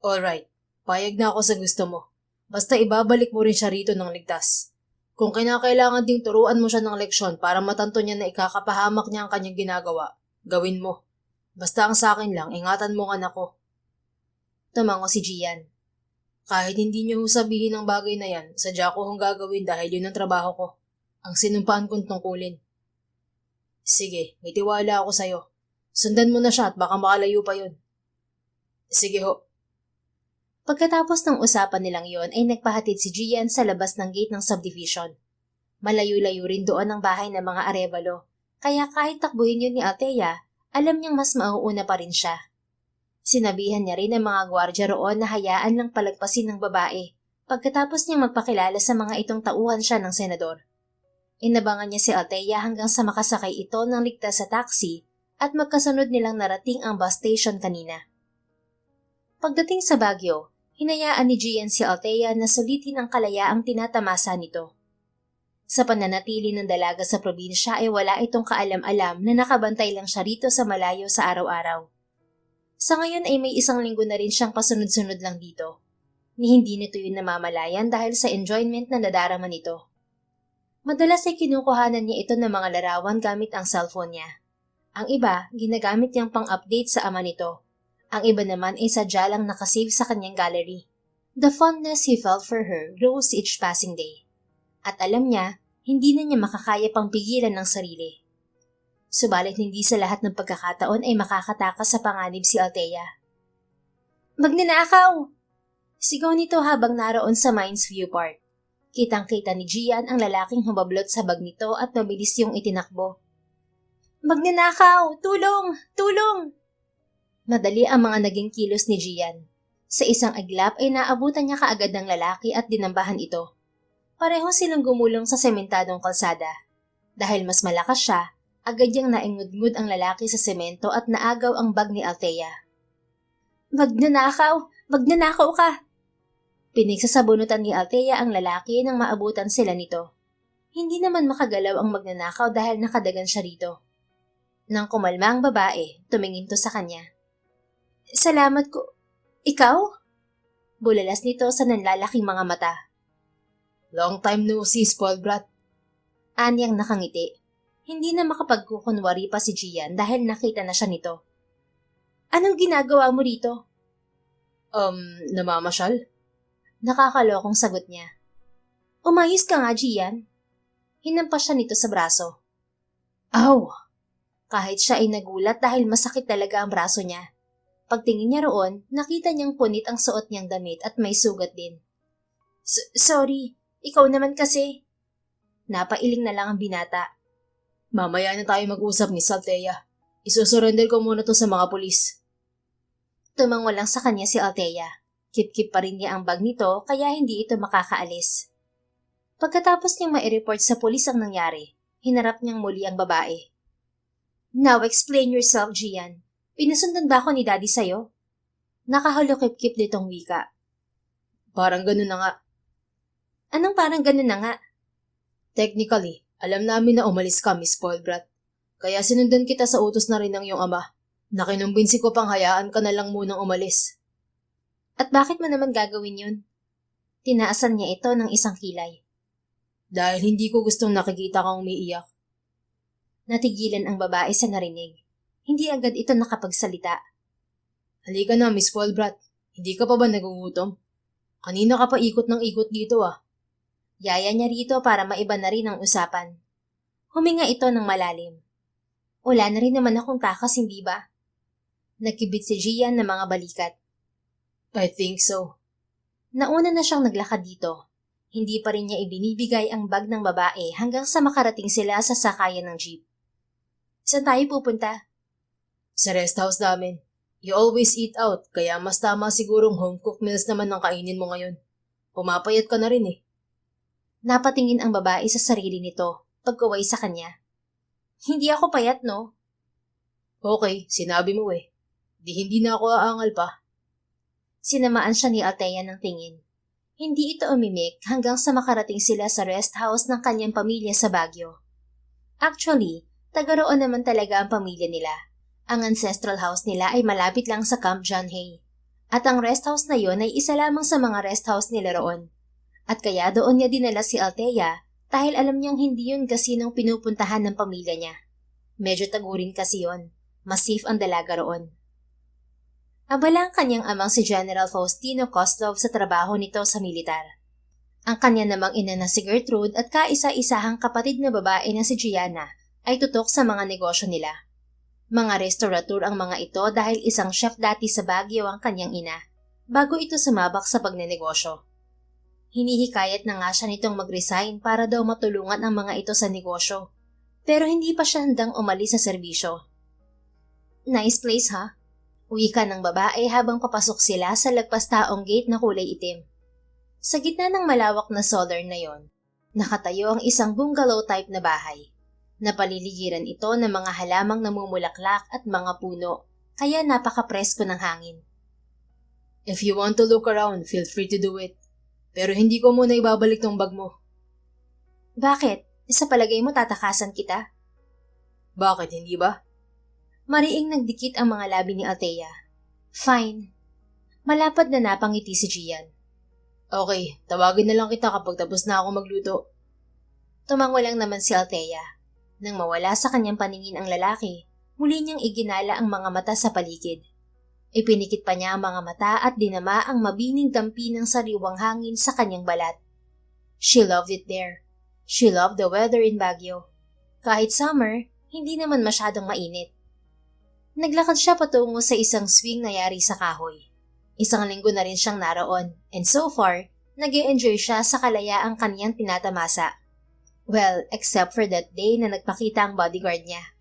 Alright, payag na ako sa gusto mo. Basta ibabalik mo rin siya rito ng ligtas. Kung kinakailangan ding turuan mo siya ng leksyon para matanto niya na ikakapahamak niya ang kanyang ginagawa, gawin mo. Basta ang sa akin lang, ingatan mo ang anak ko. Tumango si Gian. Kahit hindi niyo ho sabihin ang bagay na yan, sadya ko hong gagawin dahil yun ang trabaho ko. Ang sinumpaan kong tungkulin. Sige, may tiwala ako sa'yo. Sundan mo na siya at baka makalayo pa yun. Sige ho. Pagkatapos ng usapan nilang yon ay nagpahatid si Gian sa labas ng gate ng subdivision. Malayo-layo rin doon ang bahay ng mga Arevalo, kaya kahit takbuhin yun ni Althea, alam niyang mas mauuna pa rin siya. Sinabihan niya rin ang mga gwardya roon na hayaan lang palagpasin ng babae pagkatapos niyang magpakilala sa mga itong tauhan siya ng senador. Inabangan niya si Althea hanggang sa makasakay ito ng ligtas sa taxi at magkasunod nilang narating ang bus station kanina. Pagdating sa Baguio, hinayaan ni Gian si Althea na sulitin ang kalayaang tinatamasa nito. Sa pananatili ng dalaga sa probinsya ay wala itong kaalam-alam na nakabantay lang siya rito sa malayo sa araw-araw. Sa ngayon ay may 1 linggo na rin siyang pasunod-sunod lang dito. Ni hindi nito yun namamalayan dahil sa enjoyment na nadarama nito. Madalas ay kinukuhanan niya ito ng mga larawan gamit ang cellphone niya. Ang iba, ginagamit niyang pang-update sa ama nito. Ang iba naman ay sadya lang nakasave sa kanyang gallery. The fondness he felt for her grows each passing day. At alam niya, hindi na niya makakaya pang pigilan ng sarili. Subalit hindi sa lahat ng pagkakataon ay makakatakas sa panganib si Althea. Magnanakaw! Sigaw nito habang naroon sa Mines View Park. Kitang-kita ni Gian ang lalaking humablot sa bag nito at mabilis yung itinakbo. Magnanakaw! Tulong! Tulong! Madali ang mga naging kilos ni Gian. Sa isang iglap ay naabutan niya kaagad ng lalaki at dinambahan ito. Pareho silang gumulong sa sementadong kalsada. Dahil mas malakas siya, agad niyang naingudngud ang lalaki sa semento at naagaw ang bag ni Althea. Magnanakaw! Magnanakaw ka! Pinagsasabunutan ni Althea ang lalaki nang maabutan sila nito. Hindi naman makagalaw ang magnanakaw dahil nakadagan siya rito. Nang kumalma ang babae, tumingin to sa kanya. Salamat ko. Ikaw? Bulalas nito sa nanlalaking mga mata. Long time no see, spoiled brat. Anyang nakangiti. Hindi na makapagkukunwari pa si Gian dahil nakita na siya nito. Anong ginagawa mo rito? Namamasyal? Nakakalokong sagot niya. Umayos ka nga, Gian. Hinampas siya nito sa braso. Aw! Kahit siya ay nagulat dahil masakit talaga ang braso niya. Pagtingin niya roon, nakita niyang punit ang suot niyang damit at may sugat din. Sorry, ikaw naman kasi. Napailing na lang ang binata. Mamaya na tayo mag-usap ni Althea. Isusurrender ko muna to sa mga pulis. Tumango lang sa kanya si Althea. Kip-kip pa rin niya ang bag nito kaya hindi ito makakaalis. Pagkatapos niyang mai-report sa pulis ang nangyari, hinarap niyang muli ang babae. Now explain yourself, Gian. Pinasundan ba ako ni Daddy sa'yo? Nakahalukip-kip nitong wika. Parang ganun na nga. Anong parang ganun na nga? Technically, alam namin na umalis ka, Miss Paulbrat. Kaya sinundan kita sa utos na rin ng iyong ama. Nakinumbinsi ko pang hayaan ka na lang munang umalis. At bakit mo naman gagawin yun? Tinaasan niya ito ng isang kilay. Dahil hindi ko gustong nakikita kang umiiyak. Natigilan ang babae sa narinig. Hindi agad ito nakapagsalita. Halika na, Miss Paulbrat. Hindi ka pa ba nagugutom? Kanina ka pa ikot ng ikot dito ah. Yaya niya rito para maiba na rin ang usapan. Huminga ito ng malalim. Wala na rin naman akong takas, hindi ba? Nagkibit si Gian ng mga balikat. I think so. Nauna na siyang naglakad dito. Hindi pa rin niya ibinibigay ang bag ng babae hanggang sa makarating sila sa sakayan ng jeep. Saan tayo pupunta? Sa rest house namin. You always eat out, kaya mas tama sigurong home-cooked meals naman ang kainin mo ngayon. Pumapayat ka na rin eh. Napatingin ang babae sa sarili nito, pagkaway sa kanya. Hindi ako payat, no? Okay, sinabi mo eh. Hindi na ako aangal pa. Sinamaan siya ni Althea ng tingin. Hindi ito umimik hanggang sa makarating sila sa rest house ng kanyang pamilya sa Baguio. Actually, taga roon naman talaga ang pamilya nila. Ang ancestral house nila ay malapit lang sa Camp John Hay. At ang rest house na yon ay isa lamang sa mga rest house nila roon. At kaya doon niya dinala si Althea dahil alam niyang hindi yun kasinong pinupuntahan ng pamilya niya. Medyo tagurin kasi yon. Mas safe ang dalaga roon. Abala ang kanyang amang si General Faustino Koslov sa trabaho nito sa militar. Ang kanya namang ina na si Gertrude at kaisa-isahang kapatid na babae na si Gianna ay tutok sa mga negosyo nila. Mga restaurateur ang mga ito dahil isang chef dati sa Baguio ang kanyang ina, bago ito sumabak sa pagnenegosyo. Hinihikayat na nga siya nitong mag-resign para daw matulungan ang mga ito sa negosyo, pero hindi pa siya handang umalis sa serbisyo. Nice place ha? Wika ng babae habang papasok sila sa lagpas-taong gate na kulay itim. Sa gitna ng malawak na solar na yon, nakatayo ang isang bungalow type na bahay. Napaliligiran ito ng mga halamang namumulaklak at mga puno, kaya napaka-presko ng hangin. If you want to look around, feel free to do it. Pero hindi ko muna ibabalik tong bag mo. Bakit? Sa palagay mo tatakasan kita? Bakit, hindi ba? Mariing nagdikit ang mga labi ni Althea. Fine. Malapad na napangiti si Gian. Okay, tawagin na lang kita kapag tapos na ako magluto. Tumango lang naman si Althea. Nang mawala sa kanyang paningin ang lalaki, muli niyang iginala ang mga mata sa paligid. Ipinikit pa niya ang mga mata at dinama ang mabining dampi ng sariwang hangin sa kanyang balat. She loved it there. She loved the weather in Baguio. Kahit summer, hindi naman masyadong mainit. Naglakad siya patungo sa isang swing na yari sa kahoy. Isang linggo na rin siyang naroon, and so far, nag-e-enjoy siya sa kalayaang kaniyang tinatamasa. Well, except for that day na nagpakita ang bodyguard niya.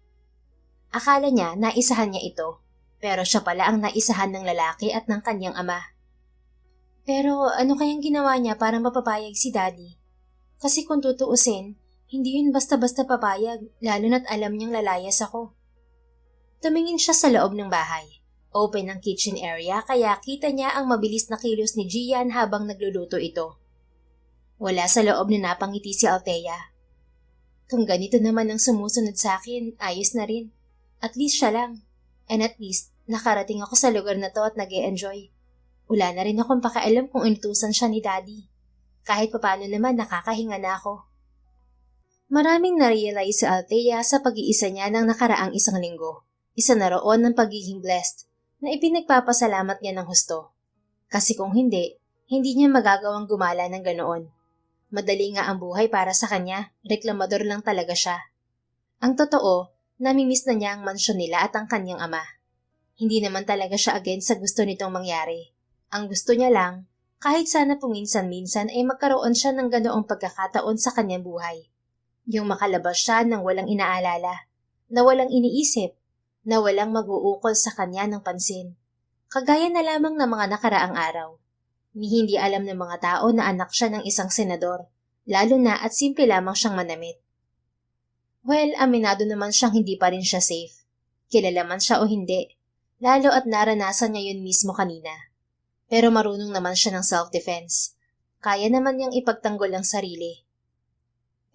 Akala niya naisahan niya ito, pero siya pala ang naisahan ng lalaki at ng kanyang ama. Pero ano kayang ginawa niya para mapapayag si Daddy? Kasi kung tutuusin, hindi yun basta-basta papayag, lalo na't alam niyang lalayas ako. Tumingin siya sa loob ng bahay. Open ang kitchen area kaya kita niya ang mabilis na kilos ni Gian habang nagluluto ito. Wala sa loob na napangiti si Althea. Kung ganito naman ang sumusunod sa akin, ayos na rin. At least siya lang. And at least, nakarating ako sa lugar na to at nag-e-enjoy. Wala na rin akong pakialam kung inutusan siya ni Daddy. Kahit papano naman nakakahinga na ako. Maraming na-realize si Althea sa pag-iisa niya ng nakaraang isang linggo. Isa na roon ng pagiging blessed na ipinagpapasalamat niya ng husto. Kasi kung hindi niya magagawang gumala ng ganoon. Madali nga ang buhay para sa kanya, reklamador lang talaga siya. Ang totoo, namimiss na niya ang mansyon nila at ang kanyang ama. Hindi naman talaga siya against sa gusto nitong mangyari. Ang gusto niya lang, kahit sana puminsan-minsan ay magkaroon siya ng ganoong pagkakataon sa kanyang buhay. Yung makalabas siya ng walang inaalala, na walang iniisip, na walang mag-uukol sa kanya ng pansin. Kagaya na lamang ng mga nakaraang araw. Ni hindi alam ng mga tao na anak siya ng isang senador, lalo na at simple lamang siyang manamit. Well, aminado naman siyang hindi pa rin siya safe. Kilala man siya o hindi, lalo at naranasan niya yun mismo kanina. Pero marunong naman siya ng self-defense. Kaya naman niyang ipagtanggol ang sarili.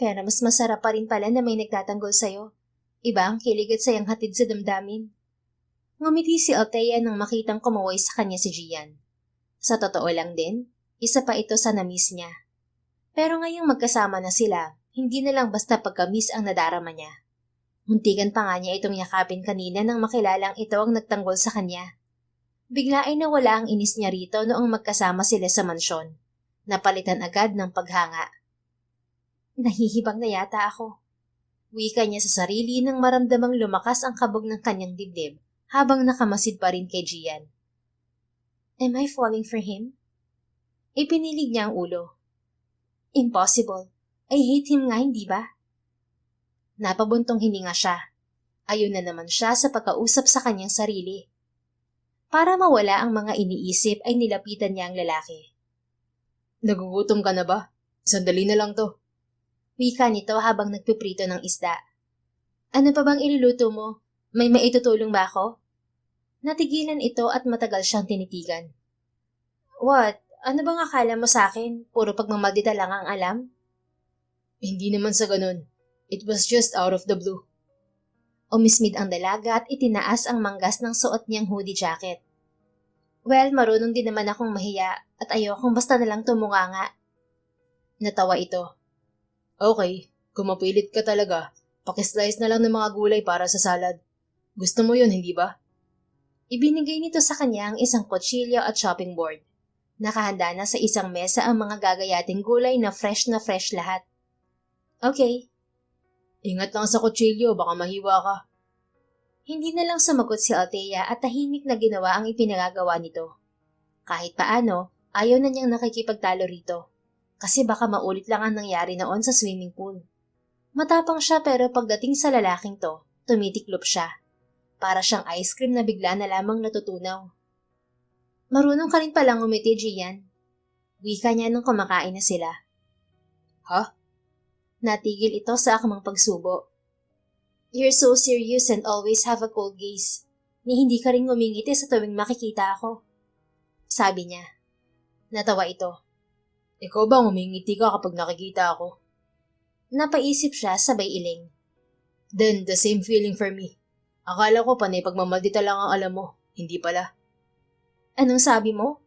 Pero mas masarap pa rin pala na may nagtatanggol sa'yo. Iba ang kilig at sayang hatid sa damdamin. Ngumiti si Althea nang makitang kumaway sa kanya si Gian. Sa totoo lang din, isa pa ito sa na-miss niya. Pero ngayong magkasama na sila, hindi na lang basta pagka-miss ang nadarama niya. Muntikan pa nga niya itong yakapin kanina nang makilalang ito ang nagtanggol sa kanya. Bigla ay nawala ang inis niya rito noong magkasama sila sa mansyon. Napalitan agad ng paghanga. Nahihibang na yata ako. Wika niya sa sarili nang maramdamang lumakas ang kabog ng kanyang dibdib habang nakamasid pa rin kay Gian. Am I falling for him? Ipinilig niya ang ulo. Impossible. I hate him nga, hindi ba? Napabuntong hininga siya. Ayun na naman siya sa pagkausap sa kanyang sarili. Para mawala ang mga iniisip ay nilapitan niya ang lalaki. Nagugutom ka na ba? Sandali na lang to. Wika nito habang nagpiprito ng isda. Ano pa bang iluluto mo? May maitutulong ba ako? Natigilan ito at matagal siyang tinitigan. What? Ano bang akala mo sa akin? Puro pagmamaldita lang ang alam? Hindi naman sa ganun. It was just out of the blue. Umismid ang dalaga at itinaas ang manggas ng suot niyang hoodie jacket. Well, marunong din naman akong mahiya at ayokong basta nalang tumunganga. Natawa ito. Okay, kung mapilit ka talaga, pakislice na lang ng mga gulay para sa salad. Gusto mo yun, hindi ba? Ibinigay nito sa kanya ang isang kutsilyo at chopping board. Nakahanda na sa isang mesa ang mga gagayating gulay na fresh lahat. Okay. Ingat lang sa kutsilyo, baka mahiwa ka. Hindi na lang sumagot si Althea at tahimik na ginawa ang ipinagagawa nito. Kahit paano, ayaw na niyang nakikipagtalo rito. Kasi baka maulit lang ang nangyari noon sa swimming pool. Matapang siya pero pagdating sa lalaking to, tumitiklop siya. Para siyang ice cream na bigla na lamang natutunaw. Marunong ka rin palang umiti, Gian. Wika niya nung kumakain na sila. Ha? Natigil ito sa akmang pagsubo. You're so serious and always have a cold gaze. Ni hindi ka rin ngumingiti sa tuwing makikita ako. Sabi niya. Natawa ito. Ikaw ba ngumingiti ka kapag nakikita ako? Napaisip siya sabay iling. Then, the same feeling for me. Akala ko panay pagmamaldita lang ang alam mo. Hindi pala. Anong sabi mo?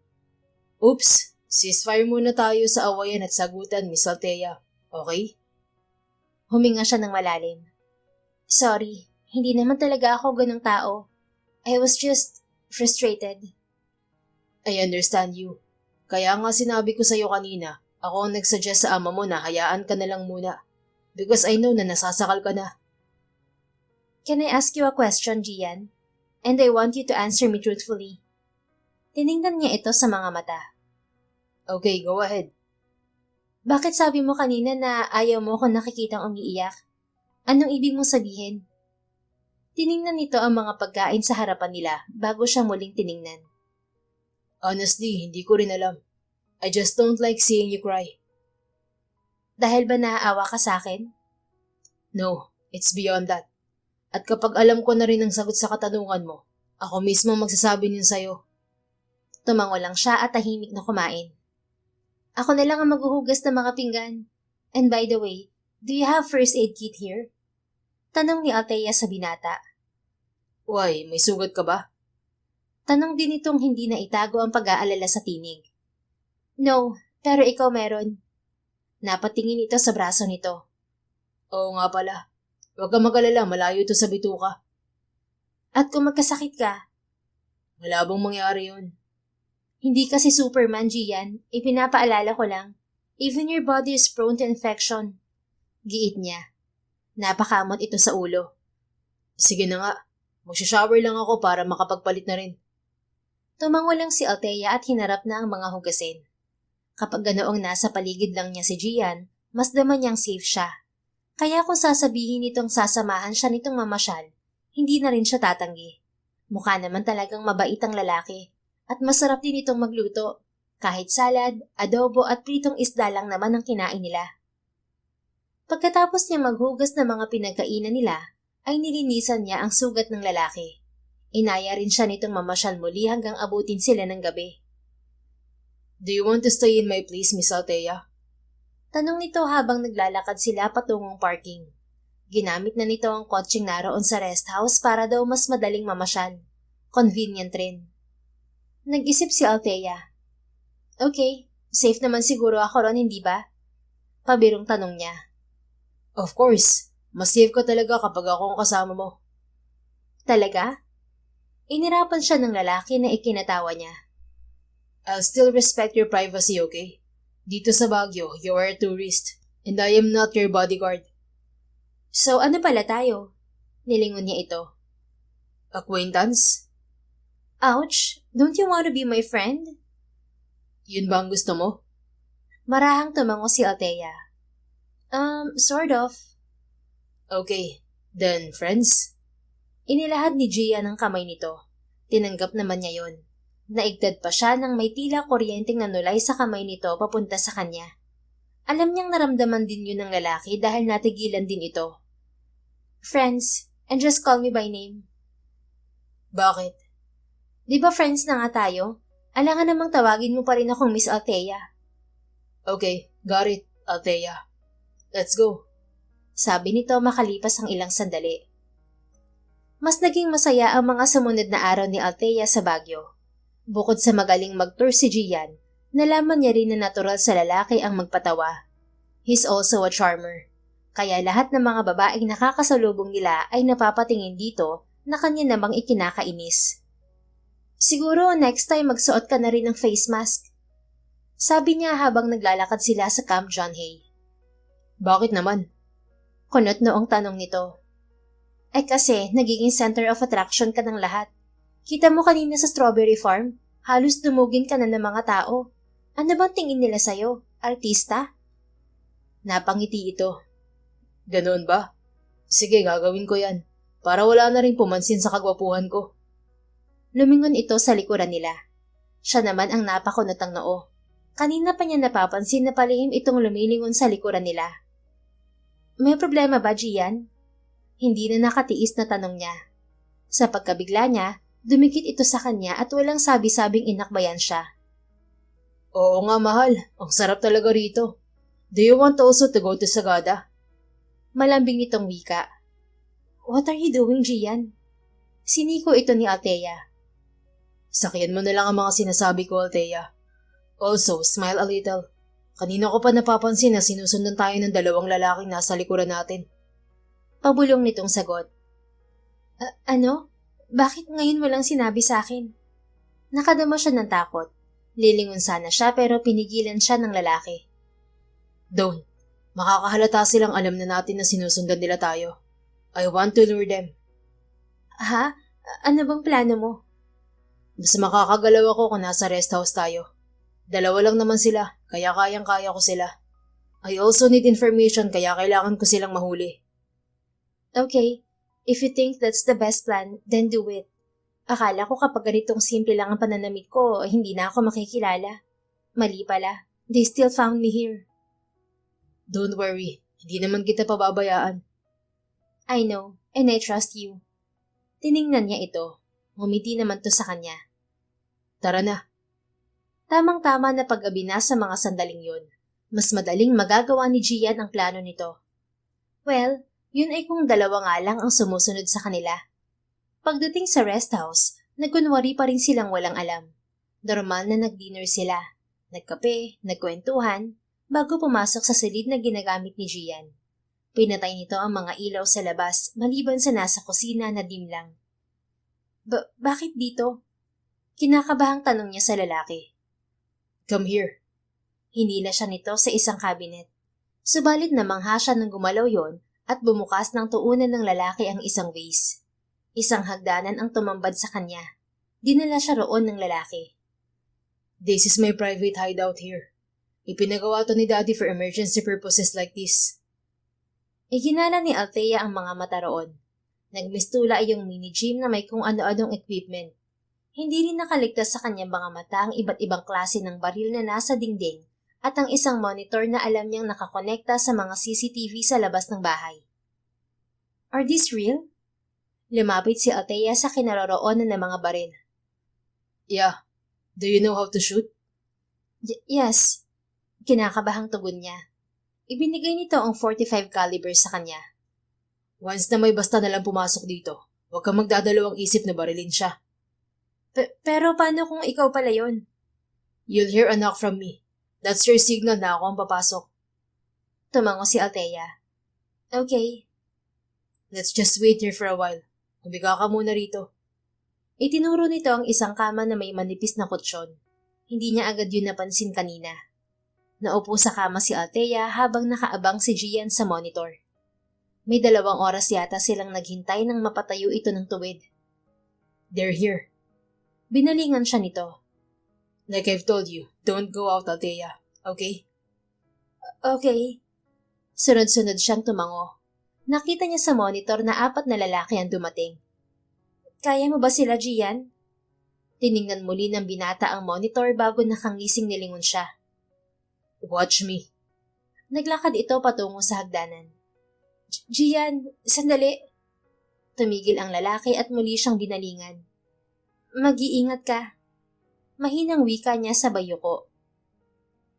Oops, ceasefire muna tayo sa awayan at sagutan, Miss Althea. Okay? Huminga siya ng malalim. Sorry, hindi naman talaga ako ganong tao. I was just frustrated. I understand you. Kaya nga sinabi ko sa'yo kanina, ako ang nagsuggest sa ama mo na hayaan ka na lang muna. Because I know na nasasakal ka na. Can I ask you a question, Gian? And I want you to answer me truthfully. Tiningnan niya ito sa mga mata. Okay, go ahead. Bakit sabi mo kanina na ayaw mo kung nakikitang umiiyak? Anong ibig mong sabihin? Tiningnan nito ang mga pagkain sa harapan nila bago siya muling tiningnan. Honestly, hindi ko rin alam. I just don't like seeing you cry. Dahil ba naaawa ka sa akin? No, it's beyond that. At kapag alam ko na rin ang sagot sa katanungan mo, ako mismo magsasabi niyan sa'yo. Tumango lang siya at tahimik na kumain. Ako na lang ang maghuhugas ng mga pinggan. And by the way, do you have first aid kit here? Tanong ni Althea sa binata. Why, may sugat ka ba? Tanong din itong hindi na itago ang pag-aalala sa tinig. No, pero ikaw meron. Napatingin ito sa braso nito. Oo nga pala. Huwag kang mag-alala, malayo ito sa bituka. At kung magkasakit ka? Malabong mangyari yun. Hindi kasi Superman, Gian. Ipinapaalala ko lang. Even your body is prone to infection. Giit niya. Napakamot ito sa ulo. Sige na nga. Magsha-shower lang ako para makapagpalit na rin. Tumango lang si Althea at hinarap na ang mga hugasin. Kapag ganoong nasa paligid lang niya si Gian, mas daman niyang safe siya. Kaya kung sasabihin nitong sasamahan siya nitong mamasyal, hindi na rin siya tatanggi. Mukha naman talagang mabait ang lalaki. At masarap din itong magluto. Kahit salad, adobo at pritong isda lang naman ang kinain nila. Pagkatapos niya maghugas ng mga pinagkainan nila, ay nilinisan niya ang sugat ng lalaki. Inaya rin siya nitong mamasyal muli hanggang abutin sila ng gabi. Do you want to stay in my place, Miss Althea? Tanong nito habang naglalakad sila patungong parking. Ginamit na nito ang kotseng naroon sa rest house para daw mas madaling mamasyal. Convenient rin. Nag-isip si Althea. Okay, safe naman siguro ako ron, hindi ba? Pabirong tanong niya. Of course, mas safe ka talaga kapag ako ang kasama mo. Talaga? Inirapan siya ng lalaki na ikinatawa niya. I'll still respect your privacy, okay? Dito sa Baguio, you are a tourist, and I am not your bodyguard. So ano pala tayo? Nilingon niya ito. Acquaintance? Ouch! Don't you want to be my friend? Yun ba ang gusto mo? Marahang tumango si Althea. Sort of. Okay, then friends? Inilahad ni Gian ang kamay nito. Tinanggap naman niya yon. Naigtad pa siya nang may tila kuryenteng nanulay sa kamay nito papunta sa kanya. Alam niyang naramdaman din yun ng lalaki dahil natigilan din ito. Friends, and just call me by name. Bakit? Di ba friends na nga tayo? Alangan namang tawagin mo pa rin akong Miss Althea. Okay, got it, Althea. Let's go. Sabi nito makalipas ang ilang sandali. Mas naging masaya ang mga sumunod na araw ni Althea sa Baguio. Bukod sa magaling mag-tour si Gian, nalaman niya rin na natural sa lalaki ang magpatawa. He's also a charmer. Kaya lahat ng mga babaeng nakakasalubong nila ay napapatingin dito na kanya namang ikinakainis. Siguro next time magsuot ka na rin ng face mask. Sabi niya habang naglalakad sila sa Camp John Hay. Bakit naman? Kunot noong tanong nito. Ay kasi nagiging center of attraction ka ng lahat. Kita mo kanina sa strawberry farm, halos dumugin ka na ng mga tao. Ano bang tingin nila sa'yo? Artista? Napangiti ito. Ganoon ba? Sige, gagawin ko yan. Para wala na rin pumansin sa kagwapuhan ko. Lumingon ito sa likuran nila. Siya naman ang napakunot ang noo. Kanina pa niya napapansin na palihim itong lumilingon sa likuran nila. May problema ba, Gian? Hindi na nakatiis na tanong niya. Sa pagkabigla niya, dumikit ito sa kanya at walang sabi-sabing inakbayan siya. Oo nga, mahal. Ang sarap talaga rito. Do you want also to go to Sagada? Malambing nitong wika. What are you doing, Gian? Siniko ito ni Althea. Sakyan mo na lang ang mga sinasabi ko, Althea. Also, smile a little. Kanina ko pa napapansin na sinusundan tayo ng dalawang lalaking nasa likuran natin. Pabulong nitong sagot. Ano? Bakit ngayon walang sinabi sa akin? Nakadama siya ng takot. Lilingon sana siya pero pinigilan siya ng lalaki. Don't. Makakahalata silang alam na natin na sinusundan nila tayo. I want to lure them. Ha? Ano bang plano mo? Mas makakagalaw ako kung nasa rest house tayo. Dalawa lang naman sila, kaya kayang-kaya ko sila. I also need information kaya kailangan ko silang mahuli. Okay, if you think that's the best plan, then do it. Akala ko kapag ganitong simple lang ang pananamit ko, hindi na ako makikilala. Mali pala, they still found me here. Don't worry, hindi naman kita pababayaan. I know, and I trust you. Tiningnan niya ito. Ngumiti naman to sa kanya. Tara na. Tamang-tama na paggabi na sa mga sandaling yun. Mas madaling magagawa ni Gian ang plano nito. Well, yun ay kung dalawa nga lang ang sumusunod sa kanila. Pagdating sa rest house, nagkunwari pa rin silang walang alam. Normal na nag-dinner sila. Nagkape, nagkwentuhan, bago pumasok sa silid na ginagamit ni Gian. Pinatay nito ang mga ilaw sa labas maliban sa nasa kusina na dim lang. Bakit dito? Kinakabahang tanong niya sa lalaki. Come here. Hinila siya nito sa isang cabinet. Subalit namangha siya nang gumalaw yon at bumukas ng tuunan ng lalaki ang isang vase. Isang hagdanan ang tumambad sa kanya. Dinala siya roon ng lalaki. This is my private hideout here. Ipinagawa to ni Daddy for emergency purposes like this. Iginala ni Althea ang mga mata roon. Nagmistula yung mini gym na may kung ano-anong equipment. Hindi rin nakaligtas sa kanyang mga mata ang iba't ibang klase ng baril na nasa dingding at ang isang monitor na alam niyang nakakonekta sa mga CCTV sa labas ng bahay. Are these real? Lumapit si Althea sa kinaroroonan ng mga baril. Yeah. Do you know how to shoot? Yes. Kinakabahang tugon niya. Ibinigay nito ang .45 caliber sa kanya. Once na may basta nalang pumasok dito, huwag kang magdadalawang isip na barilin siya. Pero paano kung ikaw pala yon? You'll hear a knock from me. That's your signal na ako ang papasok. Tumango si Althea. Okay. Let's just wait here for a while. Humiga ka muna rito. Itinuro nito ang isang kama na may manipis na kutsyon. Hindi niya agad yun napansin kanina. Naupo sa kama si Althea habang nakaabang si Gian sa monitor. May 2 oras yata silang naghintay nang mapatayo ito ng tuwid. They're here. Binalingan siya nito. Like I've told you, don't go out, Althea. Okay? Okay. Sunod-sunod siyang tumango. Nakita niya sa monitor na 4 na lalaki ang dumating. Kaya mo ba sila, Gian? Tiningnan muli ng binata ang monitor bago nakangising nilingon siya. Watch me. Naglakad ito patungo sa hagdanan. Gian, sandali. Tumigil ang lalaki at muli siyang binalingan. Mag-iingat ka. Mahinang wika niya sa bayuko.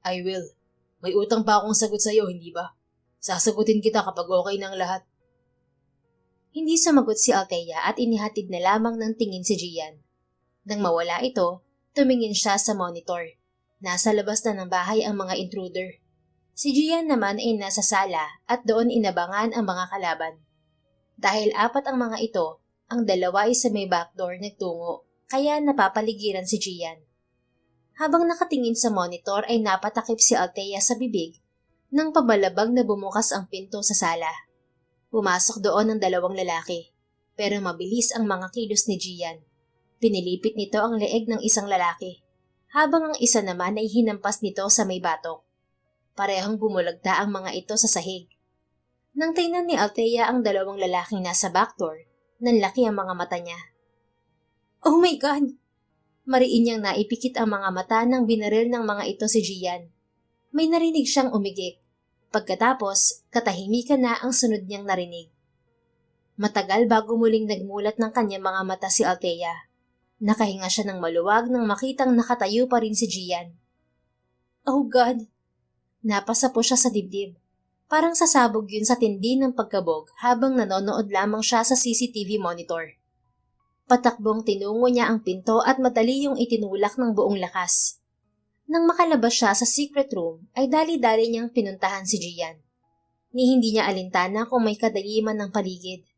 I will. May utang pa akong sagot sa'yo, hindi ba? Sasagutin kita kapag okay na ang lahat. Hindi sumagot si Althea at inihatid na lamang ng tingin si Gian. Nang mawala ito, tumingin siya sa monitor. Nasa labas na ng bahay ang mga intruder. Si Gian naman ay nasa sala at doon inabangan ang mga kalaban. Dahil 4 ang mga ito, ang 2 ay sa may backdoor nagtungo, kaya napapaligiran si Gian. Habang nakatingin sa monitor ay napatakip si Althea sa bibig nang pabalabag na bumukas ang pinto sa sala. Pumasok doon ang 2 lalaki, pero mabilis ang mga kilos ni Gian. Pinilipit nito ang leeg ng isang lalaki, habang ang isa naman ay hinampas nito sa may batok. Parehong bumulagta ang mga ito sa sahig. Nang tingnan ni Althea ang 2 lalaking nasa backdoor, nanlaki ang mga mata niya. Oh my God! Mariin niyang naipikit ang mga mata nang binaril ng mga ito si Gian. May narinig siyang umigik. Pagkatapos, katahimikan na ang sunod niyang narinig. Matagal bago muling nagmulat ng kanyang mga mata si Althea. Nakahinga siya ng maluwag nang makitang nakatayo pa rin si Gian. Oh God! Napasa po siya sa dibdib. Parang sasabog yun sa tindi ng pagkabog habang nanonood lamang siya sa CCTV monitor. Patakbong tinungo niya ang pinto at madali yung itinulak ng buong lakas. Nang makalabas siya sa secret room, ay dali-dali niyang pinuntahan si Gian. Ni hindi niya alintana kung may kadaliman ng paligid.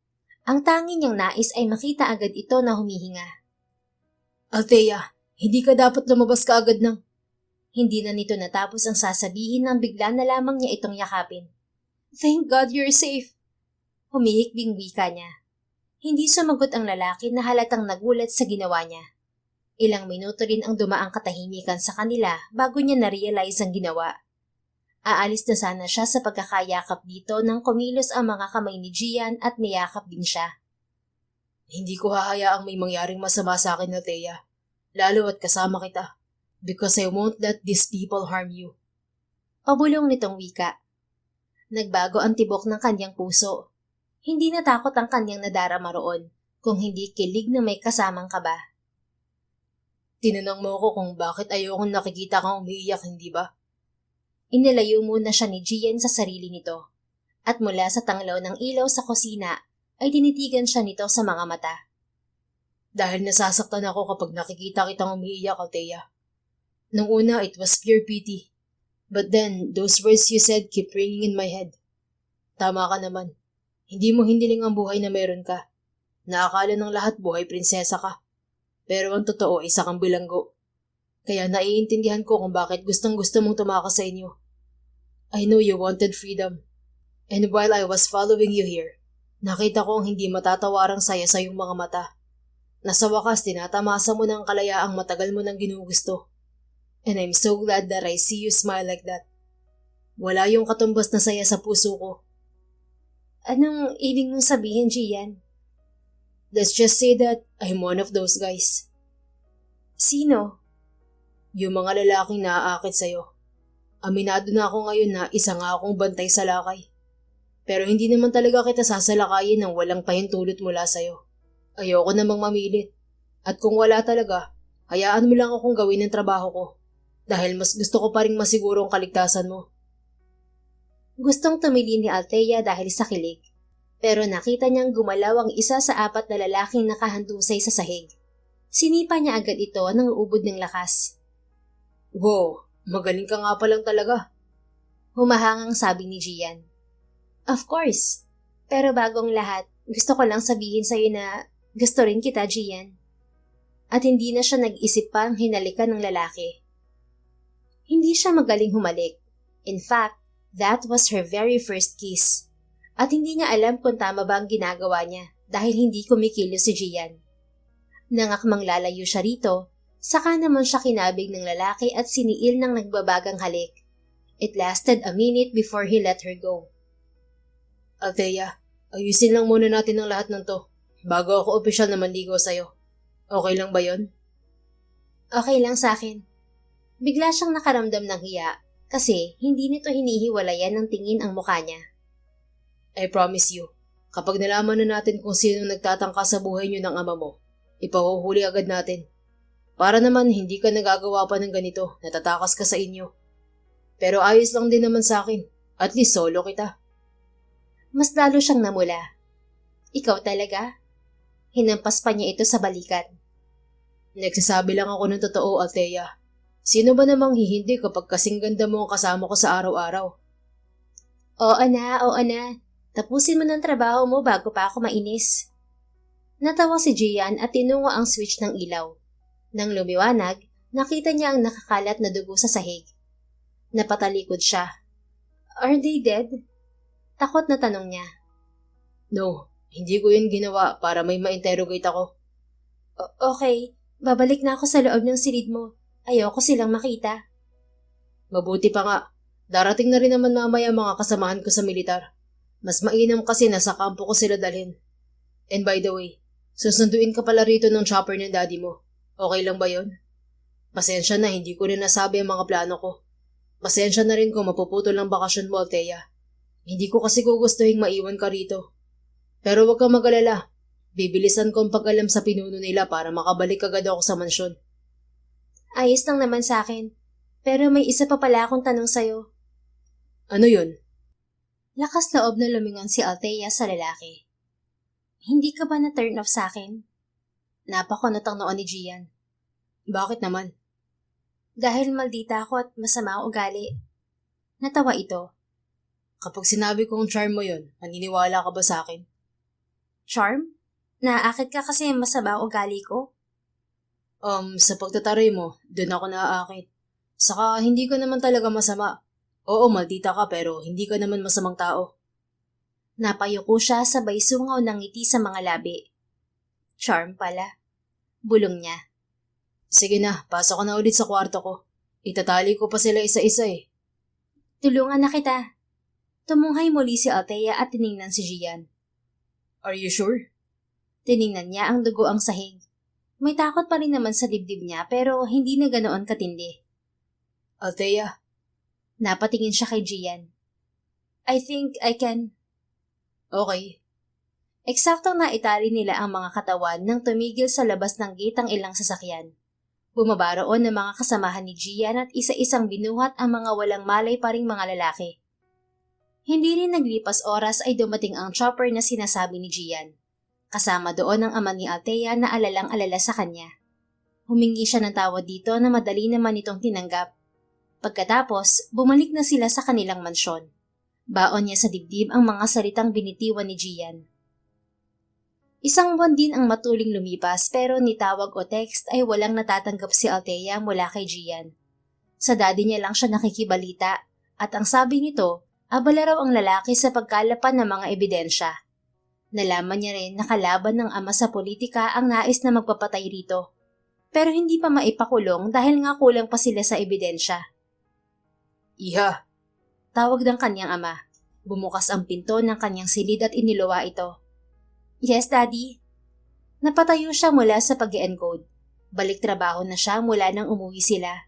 Ang tanging niyang nais ay makita agad ito na humihinga. Althea, hindi ka dapat lumabas ka agad ng... Hindi na nito natapos ang sasabihin nang bigla na lamang niya itong yakapin. Thank God you're safe! Humihikbing wika niya. Hindi sumagot ang lalaki na halatang nagulat sa ginawa niya. Ilang minuto rin ang dumaang katahimikan sa kanila bago niya na-realize ang ginawa. Aalis na sana siya sa pagkakayakap dito nang kumilos ang mga kamay ni Gian at niyakap din siya. Hindi ko hahayaang may mangyaring masama sa akin, Althea. Lalo at kasama kita. Because I won't let these people harm you. Pabulong nitong wika. Nagbago ang tibok ng kanyang puso. Hindi natakot ang kanyang nadarama roon, kung hindi kilig na may kasamang kaba. Tinanong mo ko kung bakit ayokong nakikita kang umiiyak, hindi ba? Inilayo muna siya ni Gian sa sarili nito. At mula sa tanglaw ng ilaw sa kusina, ay tinitigan siya nito sa mga mata. Dahil nasasaktan ako kapag nakikita kitang umiiyak, Althea. Nung una, it was pure pity. But then, those words you said keep ringing in my head. Tama ka naman. Hindi mo hindiling ang buhay na meron ka. Naakala ng lahat buhay prinsesa ka. Pero ang totoo, isa kang bilanggo. Kaya naiintindihan ko kung bakit gustong-gusto mong tumakas sa inyo. I know you wanted freedom. And while I was following you here, nakita ko ang hindi matatawarang saya sa iyong mga mata. Nasa wakas, tinatamasa mo ng kalayaang matagal mo nang ginugusto. And I'm so glad that I see you smile like that. Wala yung katumbas na saya sa puso ko. Anong ibig mong sabihin, Gian? Let's just say that I'm one of those guys. Sino? Yung mga lalaking naaakit sa'yo. Aminado na ako ngayon na isa nga akong bantay sa lakay. Pero hindi naman talaga kita sasalakayin ng walang pahintulot mula sa'yo. Ayoko namang mamilit. At kung wala talaga, hayaan mo lang akong gawin ang trabaho ko. Dahil mas gusto ko pa rin masiguro ang kaligtasan mo. Gustong tumili ni Althea dahil sa kilig. Pero nakita niyang gumalaw ang isa sa 4 na lalaking nakahandusay sa sahig. Sinipa niya agad ito nang uubod ng lakas. Wow, magaling ka nga palang talaga. Humahangang sabi ni Gian. Of course. Pero bagong lahat, gusto ko lang sabihin sa'yo na gusto rin kita, Gian. At hindi na siya nag-isip pa ang hinalikan ng lalaki. Hindi siya magaling humalik. In fact, that was her very first kiss. At hindi niya alam kung tama ba ang ginagawa niya dahil hindi kumikilos si Gian. Nangakmang lalayo siya rito, saka naman siya kinabig ng lalaki at siniil ng nagbabagang halik. It lasted a minute before he let her go. Althea, ayusin lang muna natin ang lahat ng to bago ako opisyal na manligaw sa'yo. Okay lang ba yon? Okay lang sa akin. Bigla siyang nakaramdam ng hiya kasi hindi nito hinihiwalayan ng tingin ang mukha niya. I promise you, kapag nalaman na natin kung sino nagtatangka sa buhay niyo ng ama mo, ipahuhuli agad natin. Para naman hindi ka nagagawa pa ng ganito, natatakas ka sa inyo. Pero ayos lang din naman sa akin, at least solo kita. Mas lalo siyang namula. Ikaw talaga? Hinampas pa niya ito sa balikat. Nagsasabi lang ako ng totoo, Althea. Sino ba namang hihindi kapag kasing ganda mo ang kasama ko sa araw-araw? Oo na. Tapusin mo ng trabaho mo bago pa ako mainis. Natawa si Gian at tinungo ang switch ng ilaw. Nang lumiwanag, nakita niya ang nakakalat na dugo sa sahig. Napatalikod siya. Are they dead? Takot na tanong niya. No, hindi ko yun ginawa para may ma-interrogate ako. Okay, babalik na ako sa loob ng silid mo. Ayoko silang makita. Mabuti pa nga. Darating na rin naman mamaya mga kasamahan ko sa militar. Mas mainam kasi nasa kampo ko sila dalhin. And by the way, susunduin ka pala rito ng chopper ng daddy mo. Okay lang ba yon? Pasensya na, hindi ko rin nasabi ang mga plano ko. Pasensya na rin kung mapuputol ang bakasyon mo, Althea. Hindi ko kasi gugustuhin maiwan ka rito. Pero huwag kang mag-alala. Bibilisan ko ang pag-alam sa pinuno nila para makabalik agad ako sa mansyon. Ayos lang naman sa akin. Pero may isa pa pala akong tanong sa'yo. Ano yun? Lakas loob na lumingon si Althea sa lalaki. Hindi ka ba na-turn off sa akin? Napakunot ang noon ni Gian. Bakit naman? Dahil maldita ako at masama ang ugali. Natawa ito. Kapag sinabi kong charm mo yun, maniniwala ka ba sa akin? Charm? Naaakit ka kasi masama ang ugali ko? Sa pagtataray mo, dun ako naaakit. Saka hindi ka naman talaga masama. Oo, maldita ka pero hindi ka naman masamang tao. Napayuko siya sabay sungaw ng ngiti sa mga labi. Charm pala. Bulong niya. Sige na, pasok ka na ulit sa kwarto ko. Itatali ko pa sila isa-isa eh. Tulungan na kita. Tumunghay muli si Althea at tiningnan si Gian. Are you sure? Tiningnan niya ang dugo ang sahig. May takot pa rin naman sa dibdib niya pero hindi na ganoon katindi. Althea. Napatingin siya kay Gian. I think I can. Okay. Eksaktong naitali nila ang mga katawan nang tumigil sa labas ng gate ang ilang sasakyan. Bumaba roon ng mga kasamahan ni Gian at isa-isang binuhat ang mga walang malay pa ring mga lalaki. Hindi rin naglipas oras ay dumating ang chopper na sinasabi ni Gian. Kasama doon ang ama ni Althea na alalang-alala sa kanya. Humingi siya ng tawad dito na madali naman itong tinanggap. Pagkatapos, bumalik na sila sa kanilang mansyon. Baon niya sa dibdib ang mga salitang binitiwan ni Gian. Isang buwan din ang matuling lumipas pero ni tawag o text ay walang natatanggap si Althea mula kay Gian. Sa daddy niya lang siya nakikibalita at ang sabi nito, abala raw ang lalaki sa pagkalapan ng mga ebidensya. Nalaman niya rin na kalaban ng ama sa politika ang nais na magpapatay rito. Pero hindi pa maipakulong dahil nga kulang pa sila sa ebidensya. Iha. Tawag ng kanyang ama. Bumukas ang pinto ng kanyang silid at iniluwa ito. Yes, Daddy. Napatayo siya mula sa pag-e-encode. Balik trabaho na siya mula nang umuwi sila.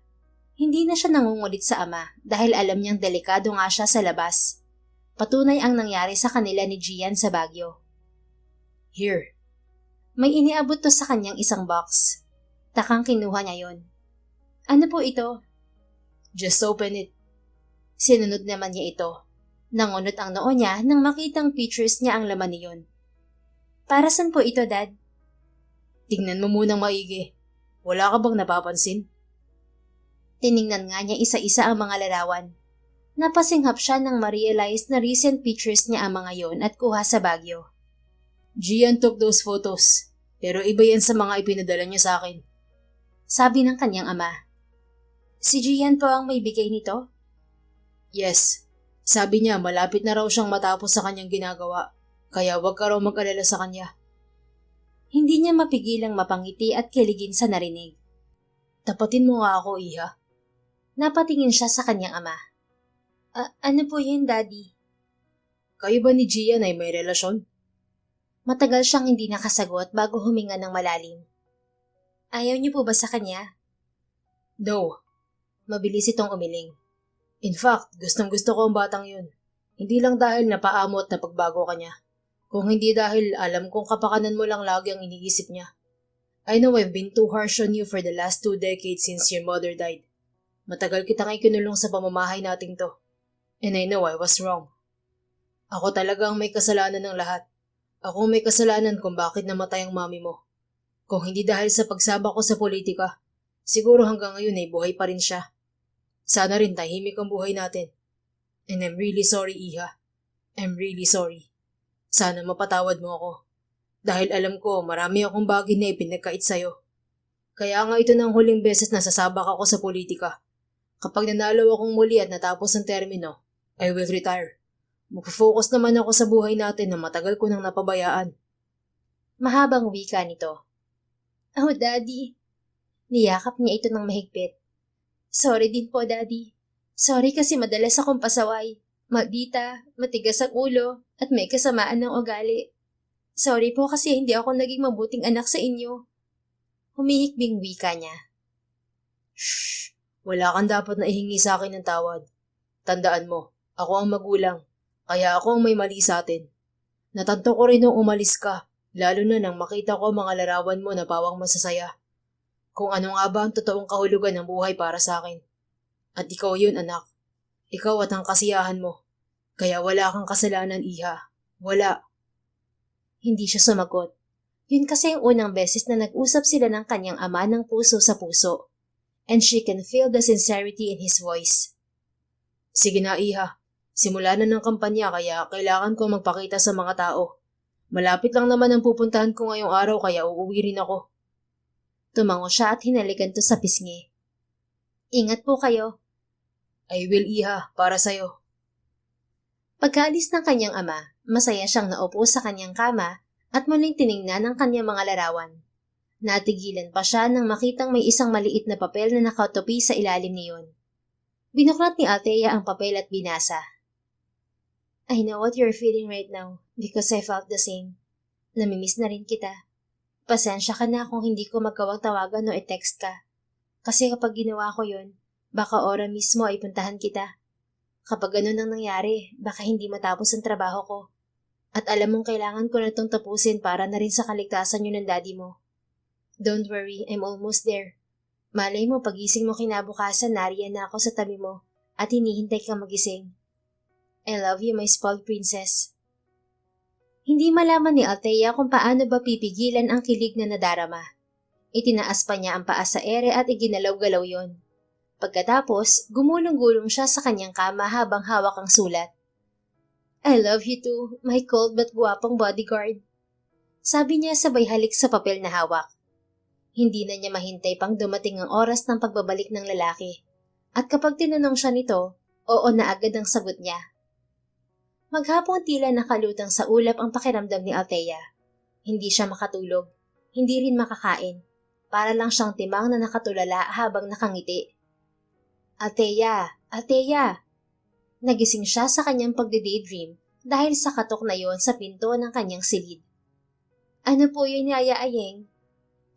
Hindi na siya nangungulit sa ama dahil alam niyang delikado nga siya sa labas. Patunay ang nangyari sa kanila ni Gian sa Baguio. Here. May iniabot to sa kanyang isang box. Takang kinuha niya yon. Ano po ito? Just open it. Sinunod naman niya ito. Nangunot ang noo niya nang makitang pictures niya ang laman niyon. Para saan po ito, Dad? Tingnan mo munang maigi. Wala ka bang napapansin? Tiningnan nga niya isa-isa ang mga larawan. Napasinghap siya nang ma-realize na recent pictures niya ang mga yon at kuha sa Baguio. Gian took those photos, pero iba yan sa mga ipinadala niya sa akin. Sabi ng kanyang ama. Si Gian po ang may bigay nito? Yes. Sabi niya malapit na raw siyang matapos sa kanyang ginagawa. Kaya wag ka raw mag-alala sa kanya. Hindi niya mapigilang mapangiti at kiligin sa narinig. Tapatin mo nga ako, Iha. Napatingin siya sa kanyang ama. Ano po yun, Daddy? Kayo ba ni Gian ay may relasyon? Matagal siyang hindi nakasagot bago huminga ng malalim. Ayaw niyo po ba sa kanya? No. Mabilis itong umiling. In fact, gustong-gusto ko ang batang yun. Hindi lang dahil napaamo at napagbago ka niya. Kung hindi dahil alam kong kapakanan mo lang lagi ang iniisip niya. I know I've been too harsh on you for the last 2 decades since your mother died. Matagal kitang ikinulong sa pamamahay nating to. And I know I was wrong. Ako talaga ang may kasalanan ng lahat. Ako ang may kasalanan kung bakit namatay ang mami mo. Kung hindi dahil sa pagsabak ko sa politika, siguro hanggang ngayon ay buhay pa rin siya. Sana rin tahimik ang buhay natin. And I'm really sorry, Iha. I'm really sorry. Sana mapatawad mo ako. Dahil alam ko marami akong bagay na ipinagkait sa'yo. Kaya nga ito na ang huling beses na sasabak ako sa politika. Kapag nanalo akong muli at natapos ang termino, I will retire. Mag-focus naman ako sa buhay natin na matagal ko nang napabayaan. Mahabang wika nito. Oh, Daddy. Niyakap niya ito ng mahigpit. Sorry din po, Daddy. Sorry kasi madalas akong pasaway. Maldita, matigas ang ulo, at may kasamaan ng ugali. Sorry po kasi hindi ako naging mabuting anak sa inyo. Humihikbing wika niya. Shh! Wala kang dapat na ihingi sa akin ng tawad. Tandaan mo, ako ang magulang, kaya ako ang may mali sa atin. Natanto ko rin nung umalis ka, lalo na nang makita ko ang mga larawan mo na pawang masasaya. Kung ano nga ba ang totoong kahulugan ng buhay para sa akin. At ikaw yun, anak. Ikaw at ang kasiyahan mo. Kaya wala kang kasalanan, Iha. Wala. Hindi siya sumagot. Yun kasi ang unang beses na nag-usap sila ng kanyang ama ng puso sa puso. And she can feel the sincerity in his voice. Sige na, Iha. Simula na ng kampanya kaya kailangan ko magpakita sa mga tao. Malapit lang naman ang pupuntahan ko ngayong araw kaya uuwi rin ako. Tumango siya at hinalikan to sa pisngi. Ingat po kayo. I will, Iha, para sa'yo. Pagkaalis ng kanyang ama, masaya siyang naupo sa kanyang kama at muling tiningnan ang kanyang mga larawan. Natigilan pa siya nang makitang may isang maliit na papel na nakatupi sa ilalim niyon. Binuklat ni Althea ang papel at binasa. I know what you're feeling right now because I felt the same. Namimiss na rin kita. Pasensya ka na kung hindi ko magawang tawagan o i-text ka. Kasi kapag ginawa ko yun, baka ora mismo ay puntahan kita. Kapag ganun ang nangyari, baka hindi matapos ang trabaho ko. At alam mong kailangan ko na itong tapusin para na rin sa kaligtasan yun ng daddy mo. Don't worry, I'm almost there. Malay mo pagising mo kinabukasan, nariyan na ako sa tabi mo at hinihintay kang magising. I love you, my spoiled princess. Hindi malaman ni Althea kung paano ba pipigilan ang kilig na nadarama. Itinaas pa niya ang paa sa ere at iginalaw-galaw yon. Pagkatapos, gumulong-gulong siya sa kanyang kama habang hawak ang sulat. I love you too, my cold but guwapong bodyguard. Sabi niya sabay halik sa papel na hawak. Hindi na niya mahintay pang dumating ang oras ng pagbabalik ng lalaki. At kapag tinanong siya nito, oo na agad ang sagot niya. Maghapong tila nakalutang sa ulap ang pakiramdam ni Althea. Hindi siya makatulog, hindi rin makakain. Para lang siyang timang na nakatulala habang nakangiti. Althea! Althea! Nagising siya sa kanyang pagde-daydream dahil sa katok na yon sa pinto ng kanyang silid. Ano po yun, Yaya Ayeng?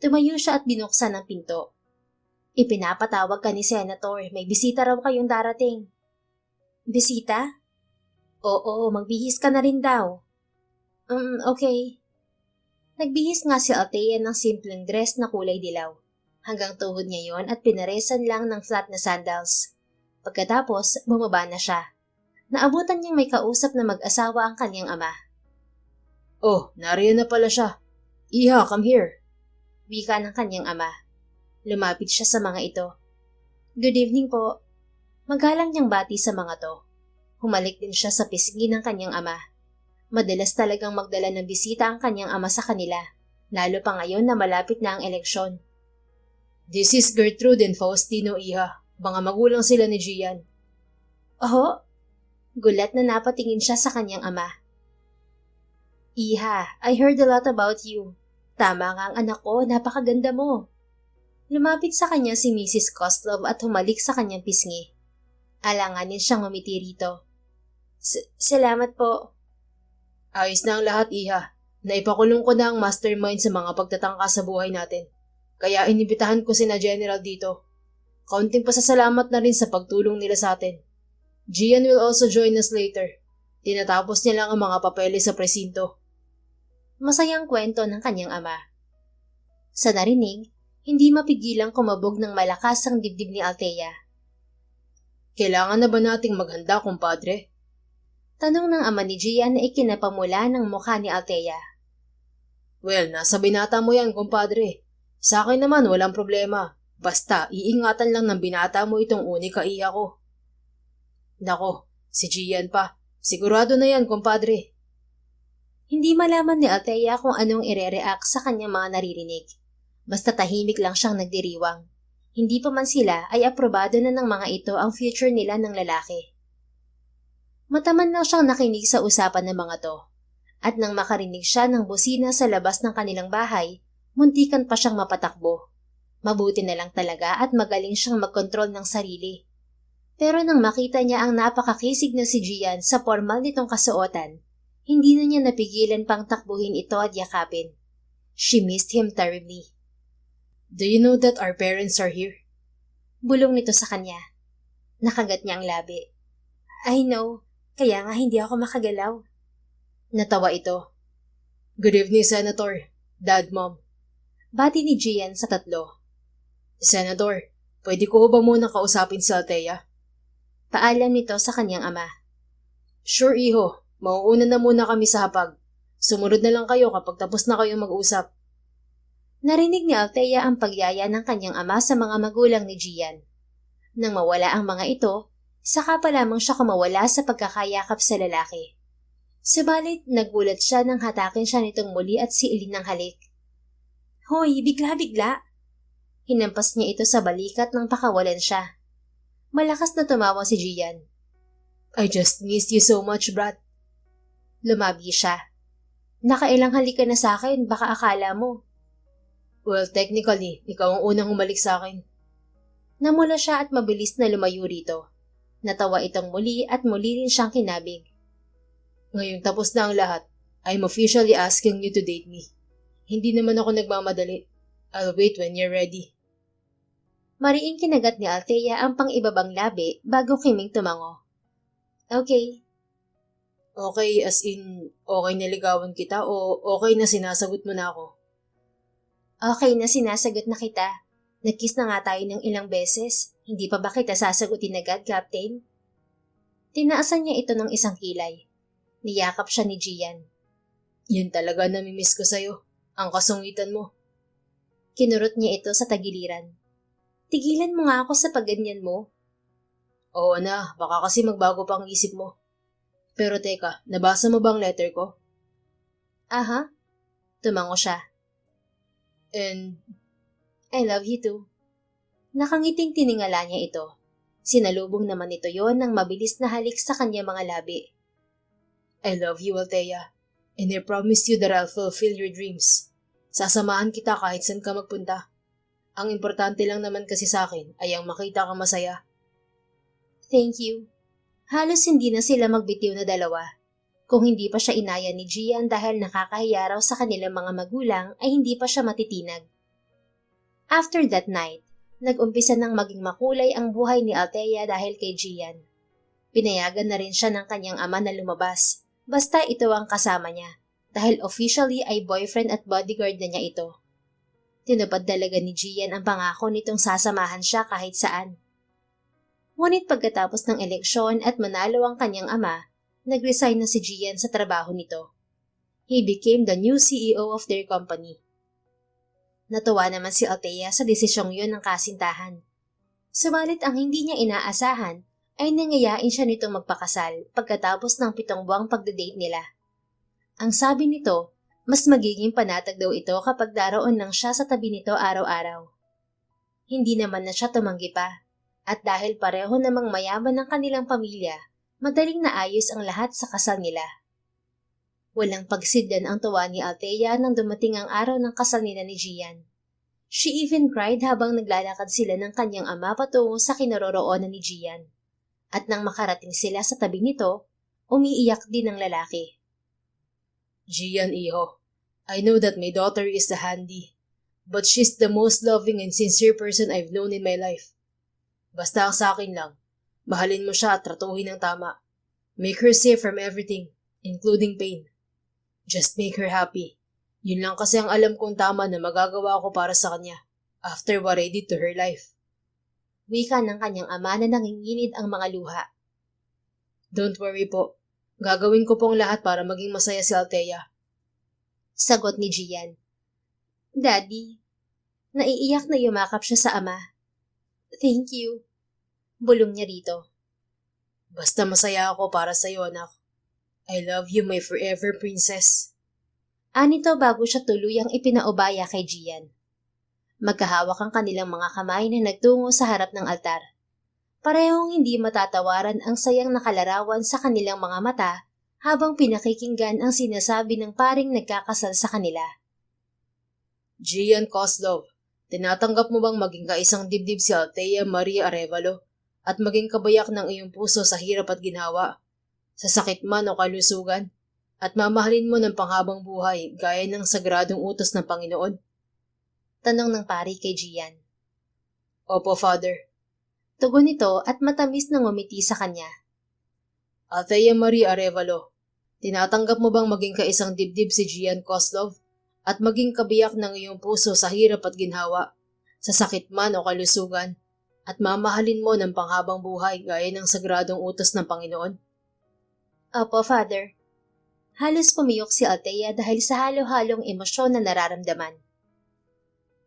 Tumayo siya at binuksan ang pinto. Ipinapatawag ka ni Senator, may bisita raw kayong darating. Bisita? Oo, magbihis ka na rin daw. Okay. Nagbihis nga si Althea ng simpleng dress na kulay dilaw. Hanggang tuhod niya yon at pinaresan lang ng flat na sandals. Pagkatapos, bumaba na siya. Naabutan niyang may kausap na mag-asawa ang kanyang ama. Oh, nariyan na pala siya. Iha, come here. Wika ng kanyang ama. Lumapit siya sa mga ito. Good evening po. Magalang niyang bati sa mga to. Humalik din siya sa pisngi ng kanyang ama. Madalas talagang magdala ng bisita ang kanyang ama sa kanila, lalo pa ngayon na malapit na ang eleksyon. This is Gertrude and Faustino, Iha. Mga magulang sila ni Gian. Oh? Gulat na napatingin siya sa kanyang ama. Iha, I heard a lot about you. Tama nga ang anak ko, napakaganda mo. Lumapit sa kanya si Mrs. Koslov at humalik sa kanyang pisngi. Alanganin siyang ngumiti rito. Salamat po. Ayos na ang lahat, Iha. Naipakulong ko na ang mastermind sa mga pagtatangka sa buhay natin. Kaya inibitahan ko sina General dito. Kaunting pasasalamat na rin sa pagtulong nila sa atin. Gian will also join us later. Tinatapos niya lang ang mga papeles sa presinto. Masayang kwento ng kanyang ama. Sa narinig, hindi mapigilang kumabog ng malakas ang dibdib ni Althea. Kailangan na ba nating maghanda, kumpadre? Tanong ng ama ni Gian na ikinapamula ng mukha ni Althea. Well, nasa binata mo yan, kumpadre. Sa akin naman, walang problema. Basta, iingatan lang ng binata mo itong unika iha ko. Nako, si Gian pa. Sigurado na yan, kumpadre. Hindi malaman ni Althea kung anong ire-react sa kanyang mga naririnig. Basta tahimik lang siyang nagdiriwang. Hindi pa man sila ay aprobado na ng mga ito ang future nila ng lalaki. Mataman lang siyang nakinig sa usapan ng mga to. At nang makarinig siya ng busina sa labas ng kanilang bahay, muntikan pa siyang mapatakbo. Mabuti na lang talaga at magaling siyang magkontrol ng sarili. Pero nang makita niya ang napakakisig na si Gian sa formal nitong kasuotan, hindi na niya napigilan pang takbuhin ito at yakapin. She missed him terribly. Do you know that our parents are here? Bulong nito sa kanya. Nakagat niya ang labi. I know, kaya nga hindi ako makagalaw. Natawa ito. Good evening, Senator. Dad, Mom. Bati ni Gian sa tatlo. Senator, pwede ko ba muna kausapin si Althea? Paalam nito sa kanyang ama. Sure, iho. Mauuna na muna kami sa hapag. Sumunod na lang kayo kapag tapos na kayong mag-usap. Narinig ni Althea ang pagyaya ng kanyang ama sa mga magulang ni Gian. Nang mawala ang mga ito, saka pa lamang siya kumawala sa pagkakayakap sa lalaki. Subalit, nagulat siya nang hatakin siya nitong muli at siilin ng halik. Hoy, bigla-bigla! Hinampas niya ito sa balikat nang pakawalan siya. Malakas na tumawa si Gian. I just missed you so much, brat. Lumabi siya. Nakailang halik ka na sa akin, baka akala mo. Well, technically, ikaw ang unang humalik sa akin. Namula siya at mabilis na lumayo rito. Natawa itong muli at muli rin siyang kinabig. Ngayong tapos na ang lahat, I'm officially asking you to date me. Hindi naman ako nagmamadali. I'll wait when you're ready. Mariing kinagat ni Althea ang pang-ibabang labi bago kiming tumango. Okay. Okay as in, okay naligawan kita o okay na sinasagot mo na ako? Okay na sinasagot na kita. Nag-kiss na nga tayo ng ilang beses. Hindi pa ba kita sasagutin agad, Captain? Tinaasan niya ito ng isang kilay. Niyakap siya ni Gian. Yan talaga namimiss ko sa'yo. Ang kasungitan mo. Kinurot niya ito sa tagiliran. Tigilan mo nga ako sa pagganyan mo. Oo na, baka kasi magbago pa ang isip mo. Pero teka, nabasa mo bang letter ko? Aha. Tumango siya. And I love you too. Nakangiting tiningala niya ito. Sinalubong naman ito yon ng mabilis na halik sa kanya mga labi. I love you, Althea. And I promise you that I'll fulfill your dreams. Sasamahan kita kahit saan ka magpunta. Ang importante lang naman kasi sa akin ay ang makita ka masaya. Thank you. Halos hindi na sila magbitiw na dalawa. Kung hindi pa siya inaya ni Gian dahil nakakahiya raw sa kanilang mga magulang ay hindi pa siya matitinag. After that night, nag-umpisa ng maging makulay ang buhay ni Althea dahil kay Gian. Pinayagan na rin siya ng kanyang ama na lumabas, basta ito ang kasama niya, dahil officially ay boyfriend at bodyguard na niya ito. Tinupad talaga ni Gian ang pangako nitong sasamahan siya kahit saan. Ngunit pagkatapos ng eleksyon at manalo ang kanyang ama, nag-resign na si Gian sa trabaho nito. He became the new CEO of their company. Natuwa naman si Althea sa desisyong yun ng kasintahan. Subalit ang hindi niya inaasahan ay nangayain siya nitong magpakasal pagkatapos ng 7 buwang pagdadate nila. Ang sabi nito, mas magiging panatag daw ito kapag daroon lang siya sa tabi nito araw-araw. Hindi naman na siya tumanggi pa, at dahil pareho namang mayaman ng kanilang pamilya, madaling naayos ang lahat sa kasal nila. Walang pagsidlan ang tuwa ni Althea nang dumating ang araw ng kasal nila ni Gian. She even cried habang naglalakad sila ng kanyang ama patungo sa kinaroroonan ni Gian. At nang makarating sila sa tabi nito, umiiyak din ang lalaki. Gian, iho. I know that my daughter is the handy, but she's the most loving and sincere person I've known in my life. Basta ang sa akin lang, mahalin mo siya at tratuhin ng tama. Make her safe from everything, including pain. Just make her happy. Yun lang kasi ang alam kong tama na magagawa ko para sa kanya after what I did to her life. Wika ng kanyang ama na nanginginid ang mga luha. Don't worry po. Gagawin ko pong lahat para maging masaya si Althea. Sagot ni Gian. Daddy, naiiyak na yumakap siya sa ama. Thank you. Bulong niya rito. Basta masaya ako para sa iyo, anak. I love you, my forever princess. Anito bago siya tuluyang ipinaubaya kay Gian. Magkahawak ang kanilang mga kamay na nagtungo sa harap ng altar. Parehong hindi matatawaran ang sayang nakalarawan sa kanilang mga mata habang pinakikinggan ang sinasabi ng paring nagkakasal sa kanila. Gian Kozlov, tinatanggap mo bang maging kaisang dibdib si Althea Marie Arevalo at maging kabayak ng iyong puso sa hirap at ginhawa, sa sakit man o kalusugan, at mamahalin mo ng panghabang buhay gaya ng sagradong utos ng Panginoon? Tanong ng pari kay Gian. Opo, Father. Tugon nito at matamis na ngumiti sa kanya. Althea Marie Arevalo, tinatanggap mo bang maging kaisang dibdib si Gian Kozlov at maging kabiyak ng iyong puso sa hirap at ginhawa, sa sakit man o kalusugan, at mamahalin mo ng panghabang buhay gaya ng sagradong utos ng Panginoon? Opo, Father. Halos pumiyok si Althea dahil sa halo-halong emosyon na nararamdaman.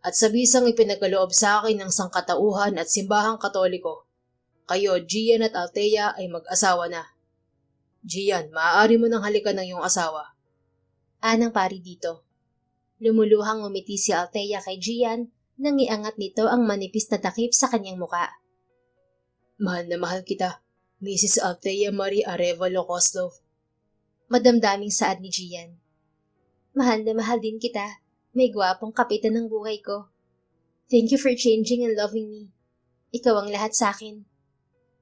At sa bisang ipinagkaloob sa akin ng sangkatauhan at simbahang katoliko, kayo, Gian at Althea, ay mag-asawa na. Gian, maaari mo nang halikan ng iyong asawa. Anang pari dito. Lumuluhang ngumiti si Althea kay Gian nang iangat nito ang manipis na takip sa kanyang muka. Mahal na mahal kita, Mrs. Althea Marie Arevalo Kozlov. Madamdaming saad ni Gian. Mahal na mahal din kita. May gwapong kapitan ng buhay ko. Thank you for changing and loving me. Ikaw ang lahat sa akin.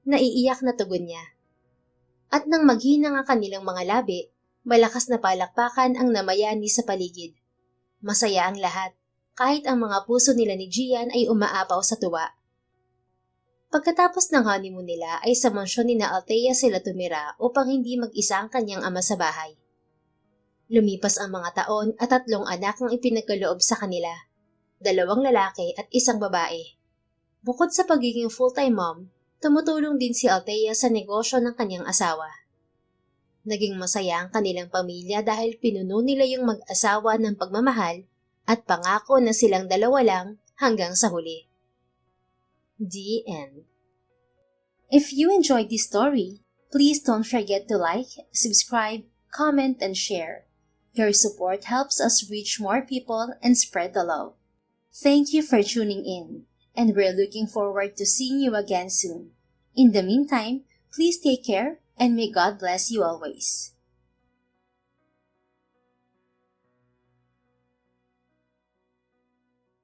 Naiiyak na tugon niya. At nang maghinang ang kanilang mga labi, malakas na palakpakan ang namayani sa paligid. Masaya ang lahat, kahit ang mga puso nila ni Gian ay umaapaw sa tuwa. Pagkatapos ng honeymoon nila ay sa mansyon ni na Althea sila tumira upang hindi mag-isa ang kanyang ama sa bahay. Lumipas ang mga taon at 3 anak ang ipinagkaloob sa kanila, 2 lalaki at 1 babae. Bukod sa pagiging full-time mom, tumutulong din si Althea sa negosyo ng kanyang asawa. Naging masaya ang kanilang pamilya dahil pinuno nila yung mag-asawa ng pagmamahal at pangako na silang 2 lang hanggang sa huli. The end. If you enjoyed this story, please don't forget to like, subscribe, comment, and share. Your support helps us reach more people and spread the love. Thank you for tuning in, and we're looking forward to seeing you again soon. In the meantime, please take care and may God bless you always.